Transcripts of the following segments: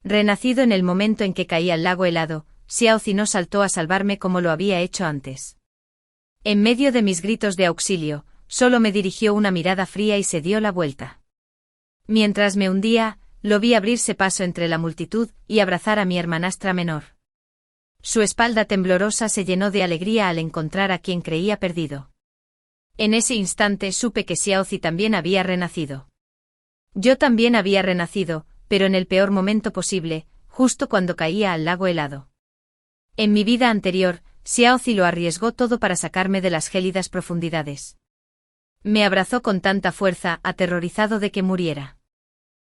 Renacido en el momento en que caí al lago helado, Xiaozi no saltó a salvarme como lo había hecho antes. En medio de mis gritos de auxilio, solo me dirigió una mirada fría y se dio la vuelta. Mientras me hundía, lo vi abrirse paso entre la multitud y abrazar a mi hermanastra menor. Su espalda temblorosa se llenó de alegría al encontrar a quien creía perdido. En ese instante supe que Xiaozi también había renacido. Yo también había renacido, pero en el peor momento posible, justo cuando caía al lago helado. En mi vida anterior, Xiaozi lo arriesgó todo para sacarme de las gélidas profundidades. Me abrazó con tanta fuerza, aterrorizado de que muriera.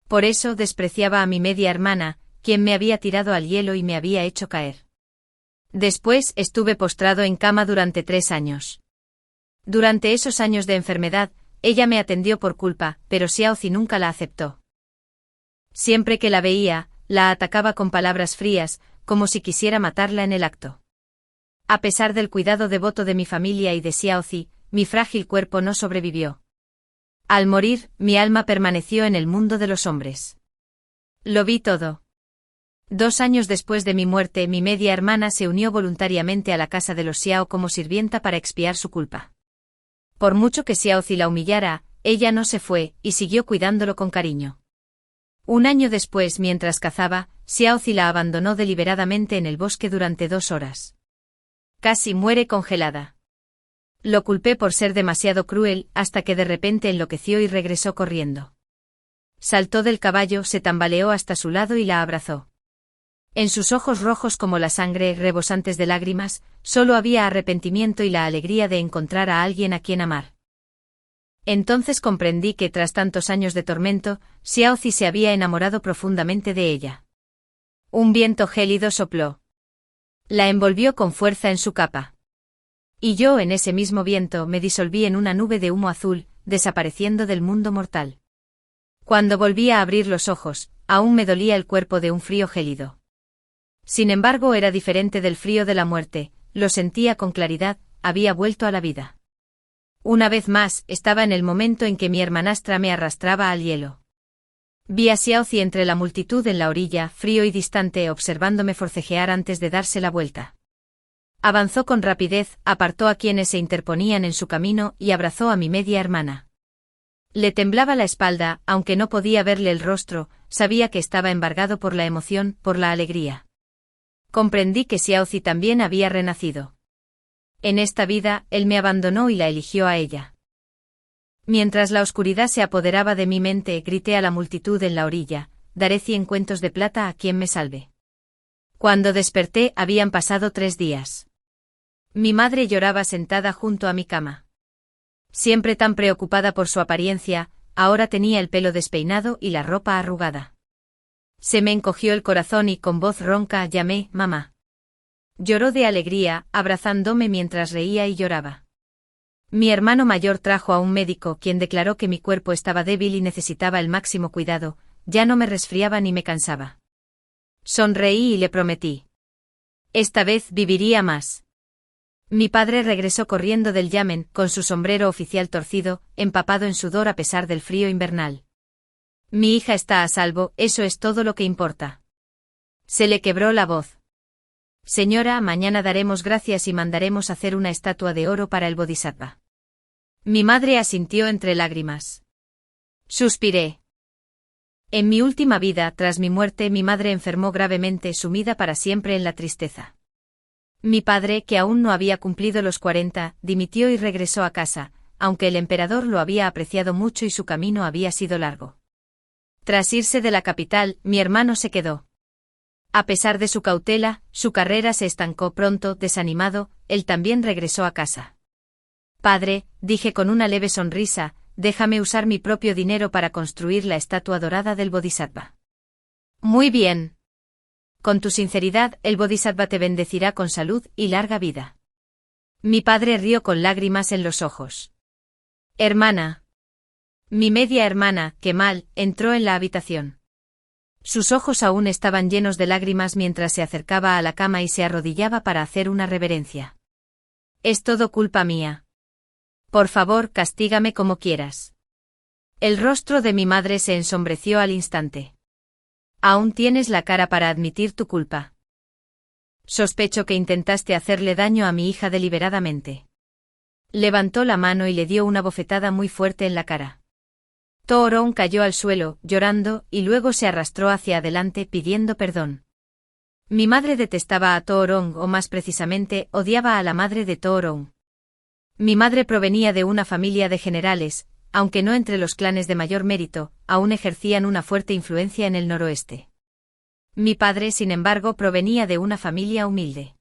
Por eso despreciaba a mi media hermana, quien me había tirado al hielo y me había hecho caer. Después estuve postrado en cama durante 3 años. Durante esos años de enfermedad, ella me atendió por culpa, pero Xiaozi nunca la aceptó. Siempre que la veía, la atacaba con palabras frías, como si quisiera matarla en el acto. A pesar del cuidado devoto de mi familia y de Xiaozi, mi frágil cuerpo no sobrevivió. Al morir, mi alma permaneció en el mundo de los hombres. Lo vi todo. 2 años después de mi muerte, mi media hermana se unió voluntariamente a la casa de los Xiao como sirvienta para expiar su culpa. Por mucho que Xiaozi la humillara, ella no se fue, y siguió cuidándolo con cariño. 1 año después, mientras cazaba, Xiaozi la abandonó deliberadamente en el bosque durante 2 horas. Casi muere congelada. Lo culpé por ser demasiado cruel, hasta que de repente enloqueció y regresó corriendo. Saltó del caballo, se tambaleó hasta su lado y la abrazó. En sus ojos rojos como la sangre, rebosantes de lágrimas, solo había arrepentimiento y la alegría de encontrar a alguien a quien amar. Entonces comprendí que tras tantos años de tormento, Xiaozi se había enamorado profundamente de ella. Un viento gélido sopló. La envolvió con fuerza en su capa. Y yo en ese mismo viento me disolví en una nube de humo azul, desapareciendo del mundo mortal. Cuando volví a abrir los ojos, aún me dolía el cuerpo de un frío gélido. Sin embargo, era diferente del frío de la muerte, lo sentía con claridad, había vuelto a la vida. Una vez más, estaba en el momento en que mi hermanastra me arrastraba al hielo. Vi a Xiaozi entre la multitud en la orilla, frío y distante, observándome forcejear antes de darse la vuelta. Avanzó con rapidez, apartó a quienes se interponían en su camino y abrazó a mi media hermana. Le temblaba la espalda, aunque no podía verle el rostro, sabía que estaba embargado por la emoción, por la alegría. Comprendí que Xiaozi también había renacido. En esta vida, él me abandonó y la eligió a ella. Mientras la oscuridad se apoderaba de mi mente, grité a la multitud en la orilla: daré 100 cuentos de plata a quien me salve. Cuando desperté, habían pasado 3 días. Mi madre lloraba sentada junto a mi cama. Siempre tan preocupada por su apariencia, ahora tenía el pelo despeinado y la ropa arrugada. Se me encogió el corazón y con voz ronca llamé: mamá. Lloró de alegría, abrazándome mientras reía y lloraba. Mi hermano mayor trajo a un médico, quien declaró que mi cuerpo estaba débil y necesitaba el máximo cuidado, ya no me resfriaba ni me cansaba. Sonreí y le prometí. Esta vez viviría más. Mi padre regresó corriendo del yamen, con su sombrero oficial torcido, empapado en sudor a pesar del frío invernal. Mi hija está a salvo, eso es todo lo que importa. Se le quebró la voz. Señora, mañana daremos gracias y mandaremos hacer una estatua de oro para el Bodhisattva. Mi madre asintió entre lágrimas. Suspiré. En mi última vida, tras mi muerte, mi madre enfermó gravemente, sumida para siempre en la tristeza. Mi padre, que aún no había cumplido los 40, dimitió y regresó a casa, aunque el emperador lo había apreciado mucho y su camino había sido largo. Tras irse de la capital, mi hermano se quedó. A pesar de su cautela, su carrera se estancó pronto, desanimado, él también regresó a casa. Padre, dije con una leve sonrisa, déjame usar mi propio dinero para construir la estatua dorada del Bodhisattva. Muy bien. Con tu sinceridad, el Bodhisattva te bendecirá con salud y larga vida. Mi padre rió con lágrimas en los ojos. Hermana. Mi media hermana, Kemal, entró en la habitación. Sus ojos aún estaban llenos de lágrimas mientras se acercaba a la cama y se arrodillaba para hacer una reverencia. Es todo culpa mía. Por favor, castígame como quieras. El rostro de mi madre se ensombreció al instante. Aún tienes la cara para admitir tu culpa. Sospecho que intentaste hacerle daño a mi hija deliberadamente. Levantó la mano y le dio una bofetada muy fuerte en la cara. Too-Rong cayó al suelo, llorando, y luego se arrastró hacia adelante pidiendo perdón. Mi madre detestaba a Too-Rong, o más precisamente, odiaba a la madre de Too-Rong. Mi madre provenía de una familia de generales, aunque no entre los clanes de mayor mérito, aún ejercían una fuerte influencia en el noroeste. Mi padre, sin embargo, provenía de una familia humilde.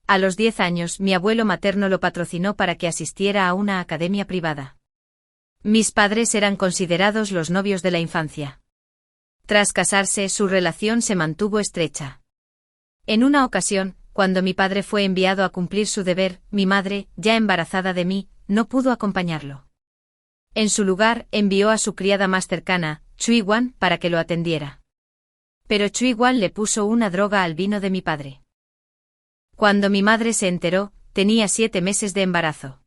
A los 10 años, mi abuelo materno lo patrocinó para que asistiera a una academia privada. Mis padres eran considerados los novios de la infancia. Tras casarse, su relación se mantuvo estrecha. En una ocasión, cuando mi padre fue enviado a cumplir su deber, mi madre, ya embarazada de mí, no pudo acompañarlo. En su lugar, envió a su criada más cercana, Cui-Wan, para que lo atendiera. Pero Cui-Wan le puso una droga al vino de mi padre. Cuando mi madre se enteró, tenía 7 meses de embarazo.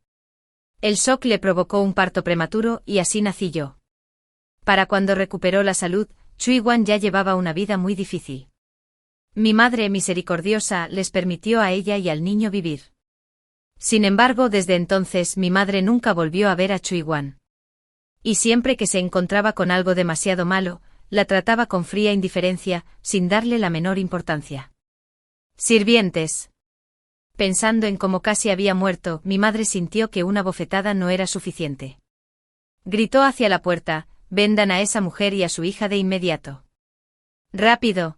El shock le provocó un parto prematuro y así nací yo. Para cuando recuperó la salud, Cui-Wan ya llevaba una vida muy difícil. Mi madre misericordiosa les permitió a ella y al niño vivir. Sin embargo, desde entonces mi madre nunca volvió a ver a Cui-Wan. Y siempre que se encontraba con algo demasiado malo, la trataba con fría indiferencia, sin darle la menor importancia. Sirvientes. Pensando en cómo casi había muerto, mi madre sintió que una bofetada no era suficiente. Gritó hacia la puerta: «Vendan a esa mujer y a su hija de inmediato». «¡Rápido!».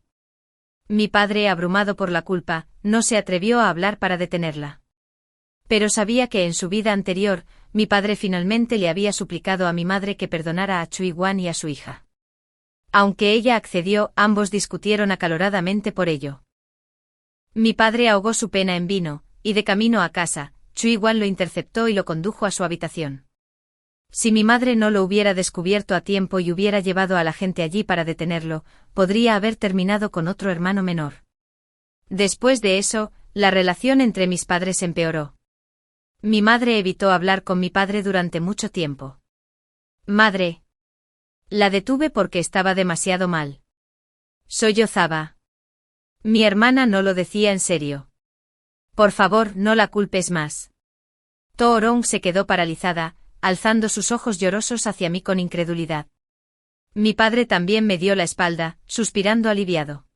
Mi padre, abrumado por la culpa, no se atrevió a hablar para detenerla. Pero sabía que en su vida anterior, mi padre finalmente le había suplicado a mi madre que perdonara a Cui-Wan y a su hija. Aunque ella accedió, ambos discutieron acaloradamente por ello. Mi padre ahogó su pena en vino, y de camino a casa, Cui-Wan lo interceptó y lo condujo a su habitación. Si mi madre no lo hubiera descubierto a tiempo y hubiera llevado a la gente allí para detenerlo, podría haber terminado con otro hermano menor. Después de eso, la relación entre mis padres empeoró. Mi madre evitó hablar con mi padre durante mucho tiempo. «Madre». La detuve porque estaba demasiado mal. Sollozaba. Mi hermana no lo decía en serio. «Por favor, no la culpes más». Too-Rong se quedó paralizada, alzando sus ojos llorosos hacia mí con incredulidad. Mi padre también me dio la espalda, suspirando aliviado.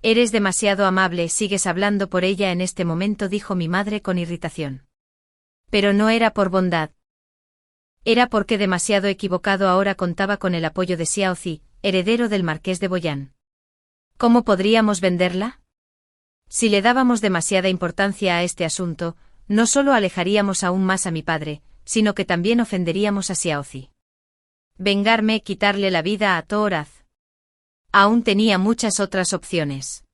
«Eres demasiado amable, sigues hablando por ella en este momento», dijo mi madre con irritación. Pero no era por bondad. Era porque demasiado equivocado ahora contaba con el apoyo de Xiaozi, heredero del marqués de Boyan. ¿Cómo podríamos venderla? Si le dábamos demasiada importancia a este asunto, no solo alejaríamos aún más a mi padre, sino que también ofenderíamos a Xiaozi. Vengarme, quitarle la vida a Tooraz. Aún tenía muchas otras opciones.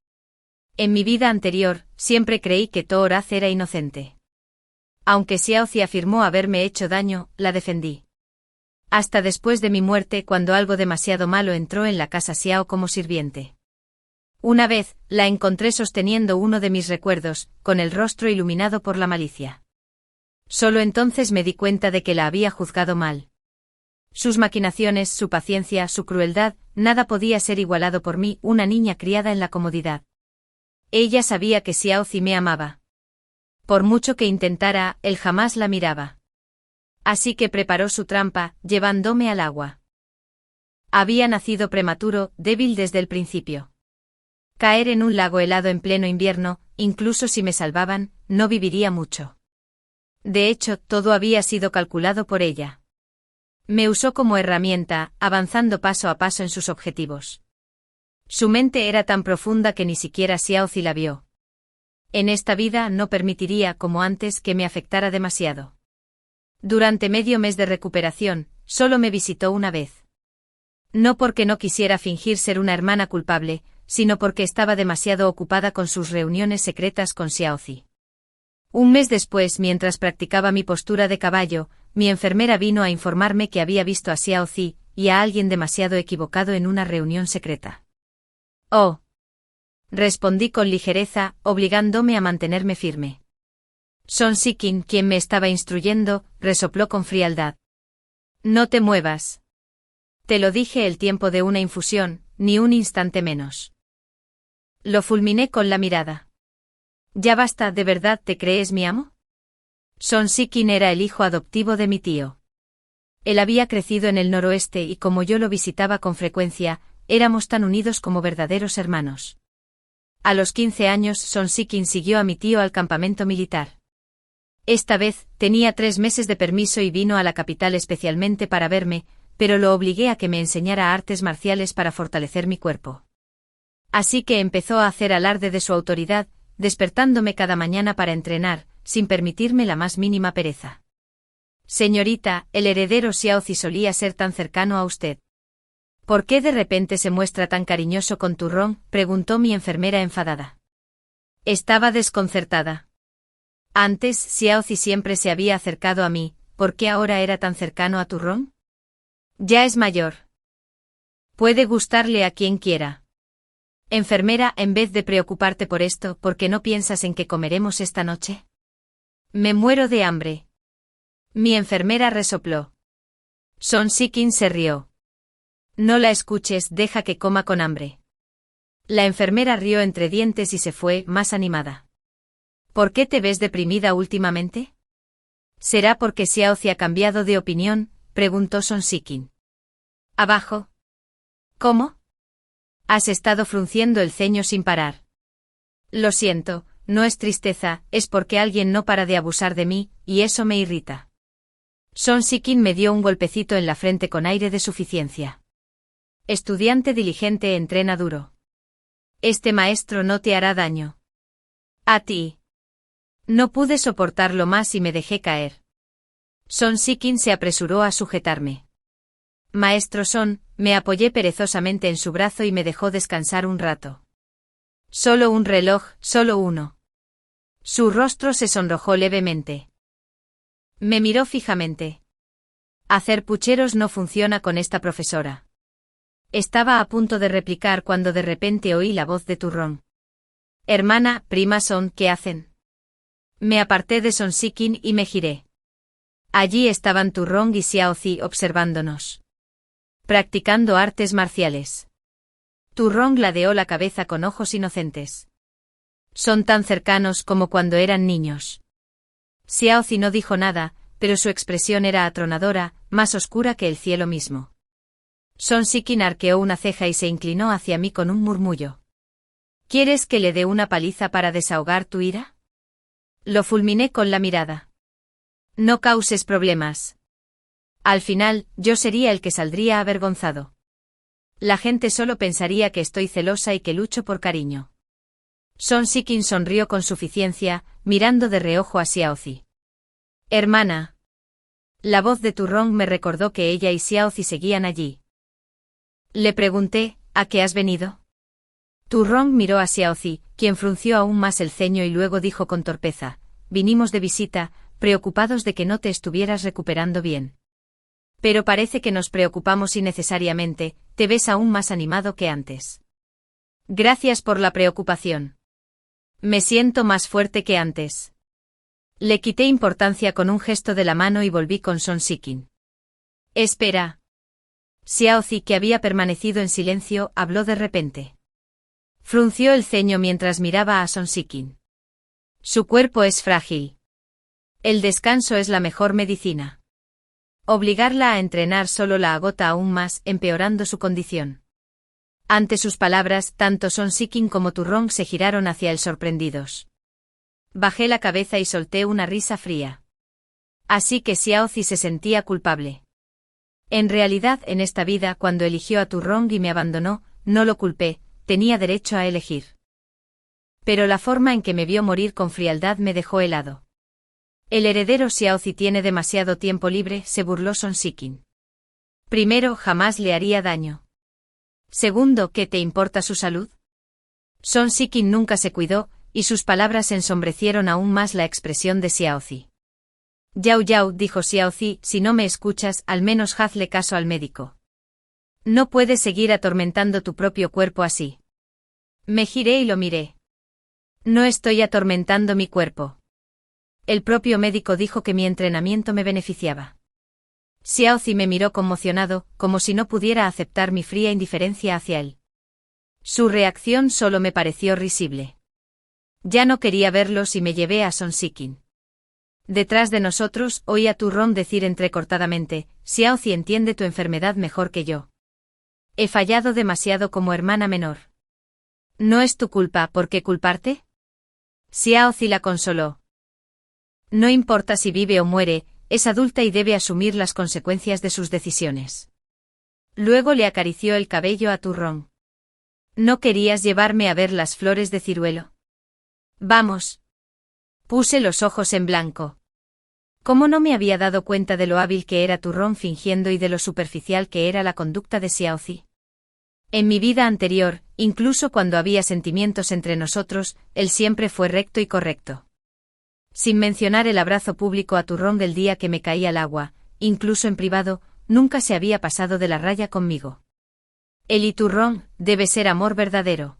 En mi vida anterior, siempre creí que Tooraz era inocente. Aunque Xiaozi afirmó haberme hecho daño, la defendí. Hasta después de mi muerte, cuando algo demasiado malo entró en la casa Xiao como sirviente. Una vez, la encontré sosteniendo uno de mis recuerdos, con el rostro iluminado por la malicia. Solo entonces me di cuenta de que la había juzgado mal. Sus maquinaciones, su paciencia, su crueldad, nada podía ser igualado por mí, una niña criada en la comodidad. Ella sabía que Xiaozi me amaba. Por mucho que intentara, él jamás la miraba. Así que preparó su trampa, llevándome al agua. Había nacido prematuro, débil desde el principio. Caer en un lago helado en pleno invierno, incluso si me salvaban, no viviría mucho. De hecho, todo había sido calculado por ella. Me usó como herramienta, avanzando paso a paso en sus objetivos. Su mente era tan profunda que ni siquiera Xiaozi la vio. En esta vida no permitiría, como antes, que me afectara demasiado. Durante medio mes de recuperación, solo me visitó una vez. No porque no quisiera fingir ser una hermana culpable, sino porque estaba demasiado ocupada con sus reuniones secretas con Xiaozi. Un mes después, mientras practicaba mi postura de caballo, mi enfermera vino a informarme que había visto a Xiaozi y a alguien demasiado equivocado en una reunión secreta. «Oh», respondí con ligereza, obligándome a mantenerme firme. Son Sikin, quien me estaba instruyendo, resopló con frialdad. «No te muevas. Te lo dije, el tiempo de una infusión, ni un instante menos. Lo fulminé con la mirada. Ya basta, ¿de verdad te crees mi amo? Son Sikin era el hijo adoptivo de mi tío. Él había crecido en el noroeste y como yo lo visitaba con frecuencia, éramos tan unidos como verdaderos hermanos. A los 15 años Son Sikin siguió a mi tío al campamento militar. Esta vez, tenía 3 meses de permiso y vino a la capital especialmente para verme, pero lo obligué a que me enseñara artes marciales para fortalecer mi cuerpo. Así que empezó a hacer alarde de su autoridad, despertándome cada mañana para entrenar, sin permitirme la más mínima pereza. Señorita, el heredero Xiaozi solía ser tan cercano a usted. ¿Por qué de repente se muestra tan cariñoso con Turrón?, preguntó mi enfermera enfadada. Estaba desconcertada. Antes, Xiaozi siempre se había acercado a mí, ¿por qué ahora era tan cercano a Turrón? Ya es mayor. Puede gustarle a quien quiera. Enfermera, en vez de preocuparte por esto, ¿por qué no piensas en qué comeremos esta noche? Me muero de hambre. Mi enfermera resopló. Son Sikin se rió. No la escuches, deja que coma con hambre. La enfermera rió entre dientes y se fue, más animada. ¿Por qué te ves deprimida últimamente? ¿Será porque Xiaozi ha cambiado de opinión?, preguntó Son Sikin. Abajo. ¿Cómo? Has estado frunciendo el ceño sin parar. Lo siento, no es tristeza, es porque alguien no para de abusar de mí, y eso me irrita. Son Sikin me dio un golpecito en la frente con aire de suficiencia. Estudiante diligente entrena duro. Este maestro no te hará daño. A ti. No pude soportarlo más y me dejé caer. Son Sikin se apresuró a sujetarme. Maestro Son, me apoyé perezosamente en su brazo y me dejó descansar un rato. Solo un reloj, solo uno. Su rostro se sonrojó levemente. Me miró fijamente. Hacer pucheros no funciona con esta profesora. Estaba a punto de replicar cuando de repente oí la voz de Turrón. Hermana, prima Son, ¿qué hacen? Me aparté de Son Sikin y me giré. Allí estaban Turrón y Xiaozi observándonos. Practicando artes marciales. Turrón ladeó la cabeza con ojos inocentes. Son tan cercanos como cuando eran niños. Xiaozi no dijo nada, pero su expresión era atronadora, más oscura que el cielo mismo. Son Sikin arqueó una ceja y se inclinó hacia mí con un murmullo. ¿Quieres que le dé una paliza para desahogar tu ira? Lo fulminé con la mirada. No causes problemas. Al final, yo sería el que saldría avergonzado. La gente solo pensaría que estoy celosa y que lucho por cariño. Son Sikin sonrió con suficiencia, mirando de reojo a Xiaozi. Hermana. La voz de Turrón me recordó que ella y Xiaozi seguían allí. Le pregunté, ¿a qué has venido? Turrón miró a Xiaozi, quien frunció aún más el ceño y luego dijo con torpeza, vinimos de visita, preocupados de que no te estuvieras recuperando bien. Pero parece que nos preocupamos innecesariamente, te ves aún más animado que antes. Gracias por la preocupación. Me siento más fuerte que antes. Le quité importancia con un gesto de la mano y volví con Son Sikin. Espera. Xiaozi, que había permanecido en silencio, habló de repente. Frunció el ceño mientras miraba a Son Sikin. Su cuerpo es frágil. El descanso es la mejor medicina. Obligarla a entrenar solo la agota aún más, empeorando su condición. Ante sus palabras, tanto Son Sikin como Turrón se giraron hacia él sorprendidos. Bajé la cabeza y solté una risa fría. Así que Xiaozi se sentía culpable. En realidad, en esta vida, cuando eligió a Turrón y me abandonó, no lo culpé, tenía derecho a elegir. Pero la forma en que me vio morir con frialdad me dejó helado. El heredero Xiaozi tiene demasiado tiempo libre, se burló Son Sikin. Primero, jamás le haría daño. Segundo, ¿qué te importa su salud? Son Sikin nunca se cuidó, y sus palabras ensombrecieron aún más la expresión de Xiaozi. Yao Yao, dijo Xiaozi, si no me escuchas, al menos hazle caso al médico. No puedes seguir atormentando tu propio cuerpo así. Me giré y lo miré. No estoy atormentando mi cuerpo. El propio médico dijo que mi entrenamiento me beneficiaba. Xiaozi me miró conmocionado, como si no pudiera aceptar mi fría indiferencia hacia él. Su reacción solo me pareció risible. Ya no quería verlos y me llevé a Son Sikin. Detrás de nosotros oí a Turrón decir entrecortadamente: Xiaozi entiende tu enfermedad mejor que yo. He fallado demasiado como hermana menor. No es tu culpa, ¿por qué culparte? Xiaozi la consoló. No importa si vive o muere, es adulta y debe asumir las consecuencias de sus decisiones. Luego le acarició el cabello a Turrón. ¿No querías llevarme a ver las flores de ciruelo? Vamos. Puse los ojos en blanco. ¿Cómo no me había dado cuenta de lo hábil que era Turrón fingiendo y de lo superficial que era la conducta de Xiaozi? En mi vida anterior, incluso cuando había sentimientos entre nosotros, él siempre fue recto y correcto. Sin mencionar el abrazo público a Turrón el día que me caí al agua, incluso en privado, nunca se había pasado de la raya conmigo. Él y Turrón, debe ser amor verdadero.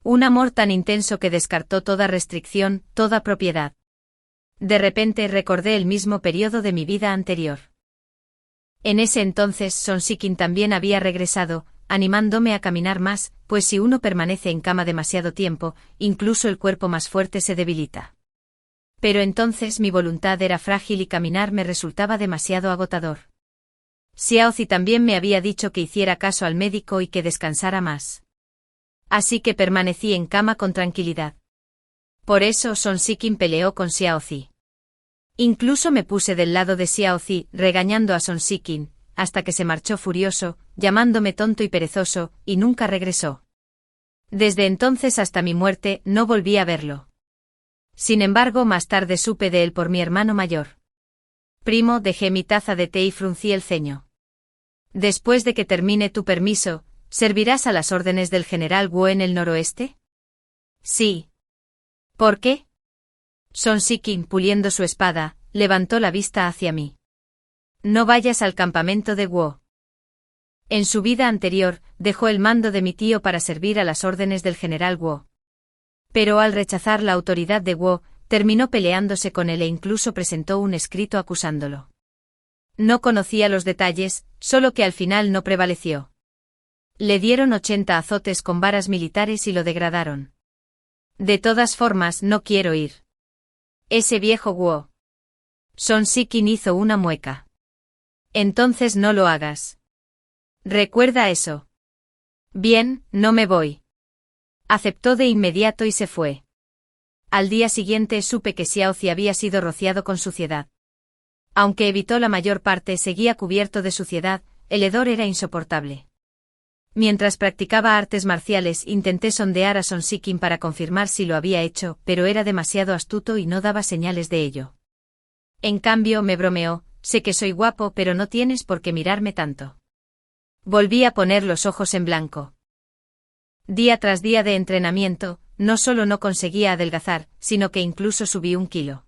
Un amor tan intenso que descartó toda restricción, toda propiedad. De repente recordé el mismo periodo de mi vida anterior. En ese entonces Son Sikin también había regresado, animándome a caminar más, pues si uno permanece en cama demasiado tiempo, incluso el cuerpo más fuerte se debilita. Pero entonces mi voluntad era frágil y caminar me resultaba demasiado agotador. Xiaozi también me había dicho que hiciera caso al médico y que descansara más. Así que permanecí en cama con tranquilidad. Por eso Son Sikin peleó con Xiaozi. Incluso me puse del lado de Xiaozi, regañando a Son Sikin, hasta que se marchó furioso, llamándome tonto y perezoso, y nunca regresó. Desde entonces hasta mi muerte no volví a verlo. Sin embargo, más tarde supe de él por mi hermano mayor. Primo, dejé mi taza de té y fruncí el ceño. Después de que termine tu permiso, ¿servirás a las órdenes del general Wu en el noroeste? Sí. ¿Por qué? Son Sikin, puliendo su espada, levantó la vista hacia mí. No vayas al campamento de Wu. En su vida anterior, dejó el mando de mi tío para servir a las órdenes del general Wu. Pero al rechazar la autoridad de Wu, terminó peleándose con él e incluso presentó un escrito acusándolo. No conocía los detalles, solo que al final no prevaleció. Le dieron 80 azotes con varas militares y lo degradaron. De todas formas, no quiero ir. Ese viejo Wu. Son Sikin hizo una mueca. Entonces no lo hagas. Recuerda eso. Bien, no me voy. Aceptó de inmediato y se fue. Al día siguiente supe que Xiaozi había sido rociado con suciedad. Aunque evitó la mayor parte, seguía cubierto de suciedad, el hedor era insoportable. Mientras practicaba artes marciales intenté sondear a Son Sikin para confirmar si lo había hecho, pero era demasiado astuto y no daba señales de ello. En cambio me bromeó: sé que soy guapo pero no tienes por qué mirarme tanto. Volví a poner los ojos en blanco. Día tras día de entrenamiento, no solo no conseguía adelgazar, sino que incluso subí 1 kilo.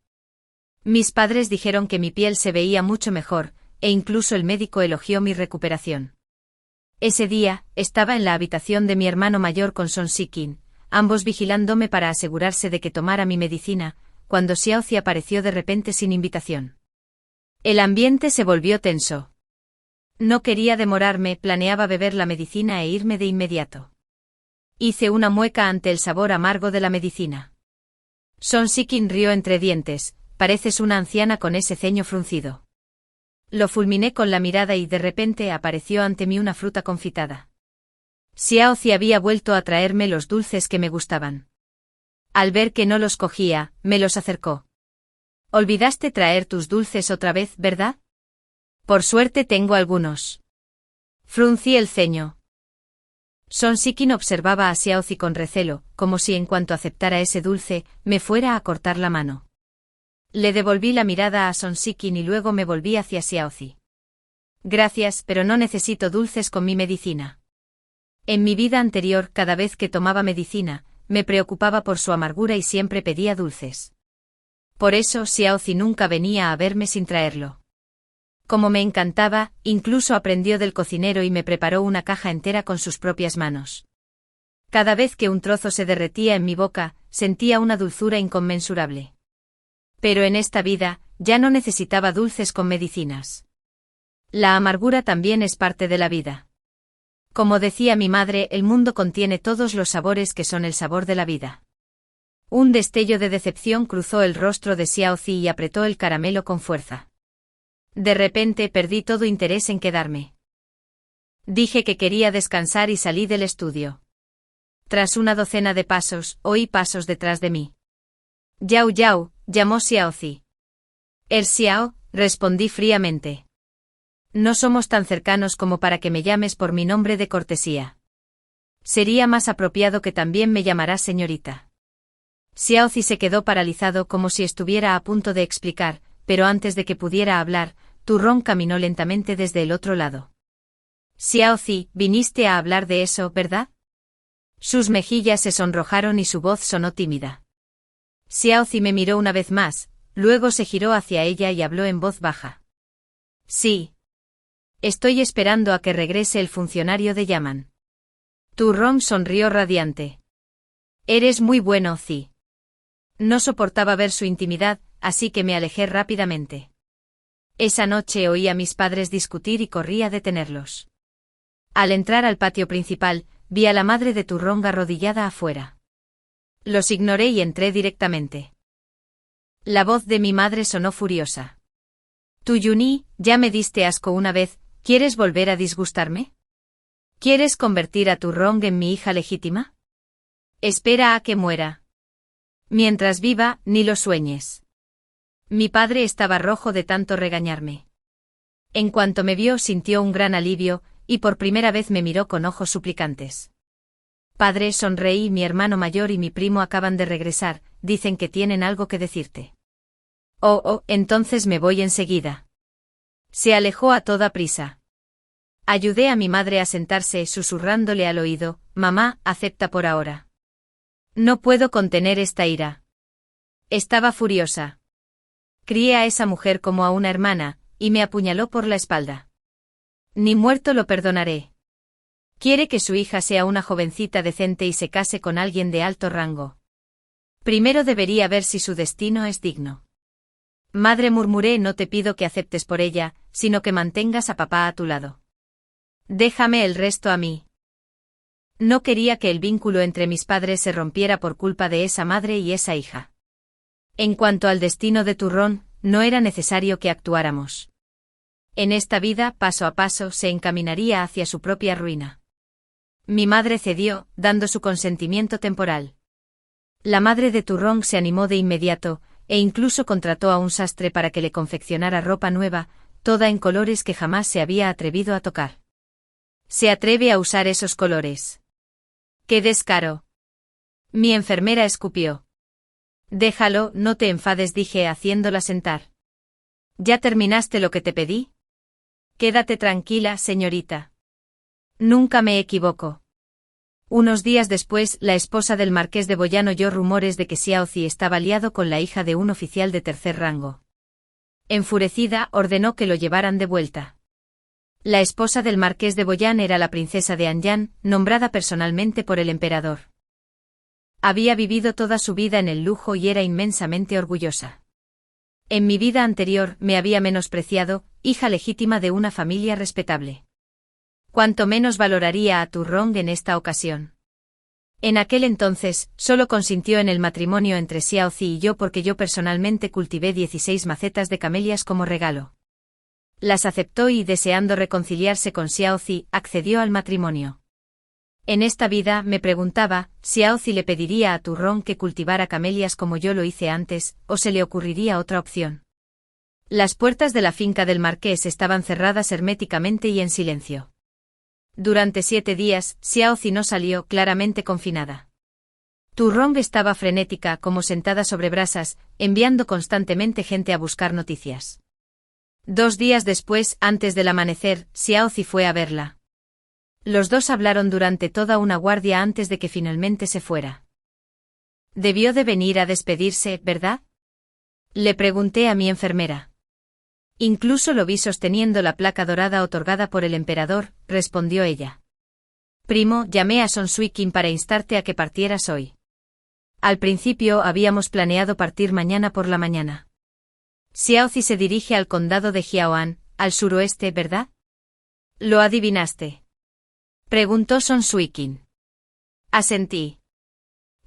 Mis padres dijeron que mi piel se veía mucho mejor, e incluso el médico elogió mi recuperación. Ese día, estaba en la habitación de mi hermano mayor con Son Sikin, ambos vigilándome para asegurarse de que tomara mi medicina, cuando Xiaozi apareció de repente sin invitación. El ambiente se volvió tenso. No quería demorarme, planeaba beber la medicina e irme de inmediato. Hice una mueca ante el sabor amargo de la medicina. Son Sikin rió entre dientes: pareces una anciana con ese ceño fruncido. Lo fulminé con la mirada y de repente apareció ante mí una fruta confitada. Xiaozi había vuelto a traerme los dulces que me gustaban. Al ver que no los cogía, me los acercó. Olvidaste traer tus dulces otra vez, ¿verdad? Por suerte tengo algunos. Fruncí el ceño. Son Sikin observaba a Xiaozi con recelo, como si en cuanto aceptara ese dulce, me fuera a cortar la mano. Le devolví la mirada a Son Sikin y luego me volví hacia Xiaozi. Gracias, pero no necesito dulces con mi medicina. En mi vida anterior, cada vez que tomaba medicina, me preocupaba por su amargura y siempre pedía dulces. Por eso Xiaozi nunca venía a verme sin traerlo. Como me encantaba, incluso aprendió del cocinero y me preparó una caja entera con sus propias manos. Cada vez que un trozo se derretía en mi boca, sentía una dulzura inconmensurable. Pero en esta vida, ya no necesitaba dulces con medicinas. La amargura también es parte de la vida. Como decía mi madre, el mundo contiene todos los sabores que son el sabor de la vida. Un destello de decepción cruzó el rostro de Xiaozi y apretó el caramelo con fuerza. De repente perdí todo interés en quedarme. Dije que quería descansar y salí del estudio. Tras una docena de pasos, oí pasos detrás de mí. Yao Yao, llamó Xiaozi. Xiao, respondí fríamente. No somos tan cercanos como para que me llames por mi nombre de cortesía. Sería más apropiado que también me llamarás señorita. Xiaozi se quedó paralizado como si estuviera a punto de explicar, pero antes de que pudiera hablar, Tu Rong caminó lentamente desde el otro lado. Xiaozi, viniste a hablar de eso, ¿verdad? Sus mejillas se sonrojaron y su voz sonó tímida. Xiaozi me miró una vez más, luego se giró hacia ella y habló en voz baja. Sí. Estoy esperando a que regrese el funcionario de Yaman. Tu Rong sonrió radiante. Eres muy bueno, Zi. No soportaba ver su intimidad, así que me alejé rápidamente. Esa noche oí a mis padres discutir y corrí a detenerlos. Al entrar al patio principal, vi a la madre de Tu Rong arrodillada afuera. Los ignoré y entré directamente. La voz de mi madre sonó furiosa. Tu Yuni, ya me diste asco una vez, ¿quieres volver a disgustarme? ¿Quieres convertir a Tu Rong en mi hija legítima? Espera a que muera. Mientras viva, ni lo sueñes. Mi padre estaba rojo de tanto regañarme. En cuanto me vio, sintió un gran alivio, y por primera vez me miró con ojos suplicantes. Padre, sonreí, mi hermano mayor y mi primo acaban de regresar, dicen que tienen algo que decirte. Oh, entonces me voy enseguida. Se alejó a toda prisa. Ayudé a mi madre a sentarse, susurrándole al oído, mamá, acepta por ahora. No puedo contener esta ira. Estaba furiosa. Crié a esa mujer como a una hermana, y me apuñaló por la espalda. Ni muerto lo perdonaré. Quiere que su hija sea una jovencita decente y se case con alguien de alto rango. Primero debería ver si su destino es digno. Madre, murmuré, no te pido que aceptes por ella, sino que mantengas a papá a tu lado. Déjame el resto a mí. No quería que el vínculo entre mis padres se rompiera por culpa de esa madre y esa hija. En cuanto al destino de Tu Rong, no era necesario que actuáramos. En esta vida, paso a paso, se encaminaría hacia su propia ruina. Mi madre cedió, dando su consentimiento temporal. La madre de Tu Rong se animó de inmediato, e incluso contrató a un sastre para que le confeccionara ropa nueva, toda en colores que jamás se había atrevido a tocar. ¿Se atreve a usar esos colores? ¡Qué descaro! Mi enfermera escupió. Déjalo, no te enfades, dije haciéndola sentar. ¿Ya terminaste lo que te pedí? Quédate tranquila, señorita. Nunca me equivoco. Unos días después, la esposa del marqués de Boyan oyó rumores de que Xiaozi estaba liado con la hija de un oficial de tercer rango. Enfurecida, ordenó que lo llevaran de vuelta. La esposa del marqués de Boyan era la princesa de Anyan, nombrada personalmente por el emperador. Había vivido toda su vida en el lujo y era inmensamente orgullosa. En mi vida anterior me había menospreciado, hija legítima de una familia respetable. Cuanto menos valoraría a Tu Rong en esta ocasión. En aquel entonces, solo consintió en el matrimonio entre Xiaozi y yo porque yo personalmente cultivé 16 macetas de camelias como regalo. Las aceptó y, deseando reconciliarse con Xiaozi, accedió al matrimonio. En esta vida, me preguntaba, ¿Xiaozi le pediría a Tu Rong que cultivara camelias como yo lo hice antes, o se le ocurriría otra opción? Las puertas de la finca del marqués estaban cerradas herméticamente y en silencio. Durante 7 días, Xiaozi no salió, claramente confinada. Tu Rong estaba frenética, como sentada sobre brasas, enviando constantemente gente a buscar noticias. 2 días después, antes del amanecer, Xiaozi fue a verla. Los dos hablaron durante toda una guardia antes de que finalmente se fuera. Debió de venir a despedirse, ¿verdad? Le pregunté a mi enfermera. Incluso lo vi sosteniendo la placa dorada otorgada por el emperador, respondió ella. Primo, llamé a Son Sui-Kim para instarte a que partieras hoy. Al principio habíamos planeado partir mañana por la mañana. Xiaozi se dirige al condado de Jiaoan, al suroeste, ¿verdad? Lo adivinaste. Preguntó Son Suikin. Asentí.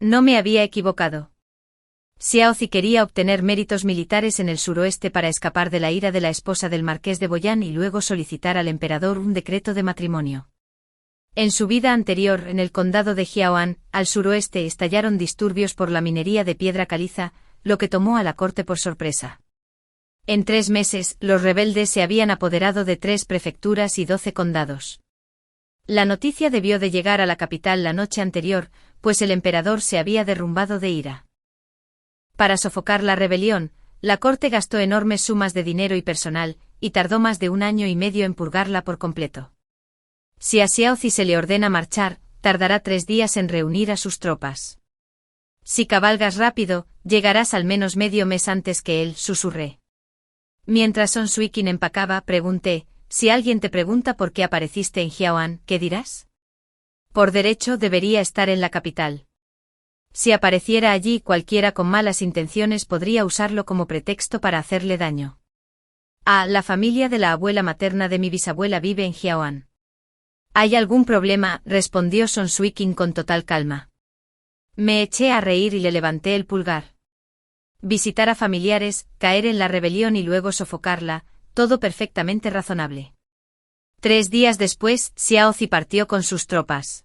No me había equivocado. Xiaozi quería obtener méritos militares en el suroeste para escapar de la ira de la esposa del marqués de Boyan y luego solicitar al emperador un decreto de matrimonio. En su vida anterior, en el condado de Jiaoan, al suroeste, estallaron disturbios por la minería de piedra caliza, lo que tomó a la corte por sorpresa. En 3 meses, los rebeldes se habían apoderado de 3 prefecturas y 12 condados. La noticia debió de llegar a la capital la noche anterior, pues el emperador se había derrumbado de ira. Para sofocar la rebelión, la corte gastó enormes sumas de dinero y personal, y tardó más de 1 año y medio en purgarla por completo. Si a Xiaozi se le ordena marchar, tardará 3 días en reunir a sus tropas. Si cabalgas rápido, llegarás al menos medio mes antes que él, susurré. Mientras Son Suikin empacaba, pregunté, si alguien te pregunta por qué apareciste en Jiaoan, ¿qué dirás? Por derecho debería estar en la capital. Si apareciera allí, cualquiera con malas intenciones podría usarlo como pretexto para hacerle daño. La familia de la abuela materna de mi bisabuela vive en Jiaoan. ¿Hay algún problema?, respondió Son Suikin con total calma. Me eché a reír y le levanté el pulgar. Visitar a familiares, caer en la rebelión y luego sofocarla, todo perfectamente razonable. 3 días después, Xiaozi partió con sus tropas.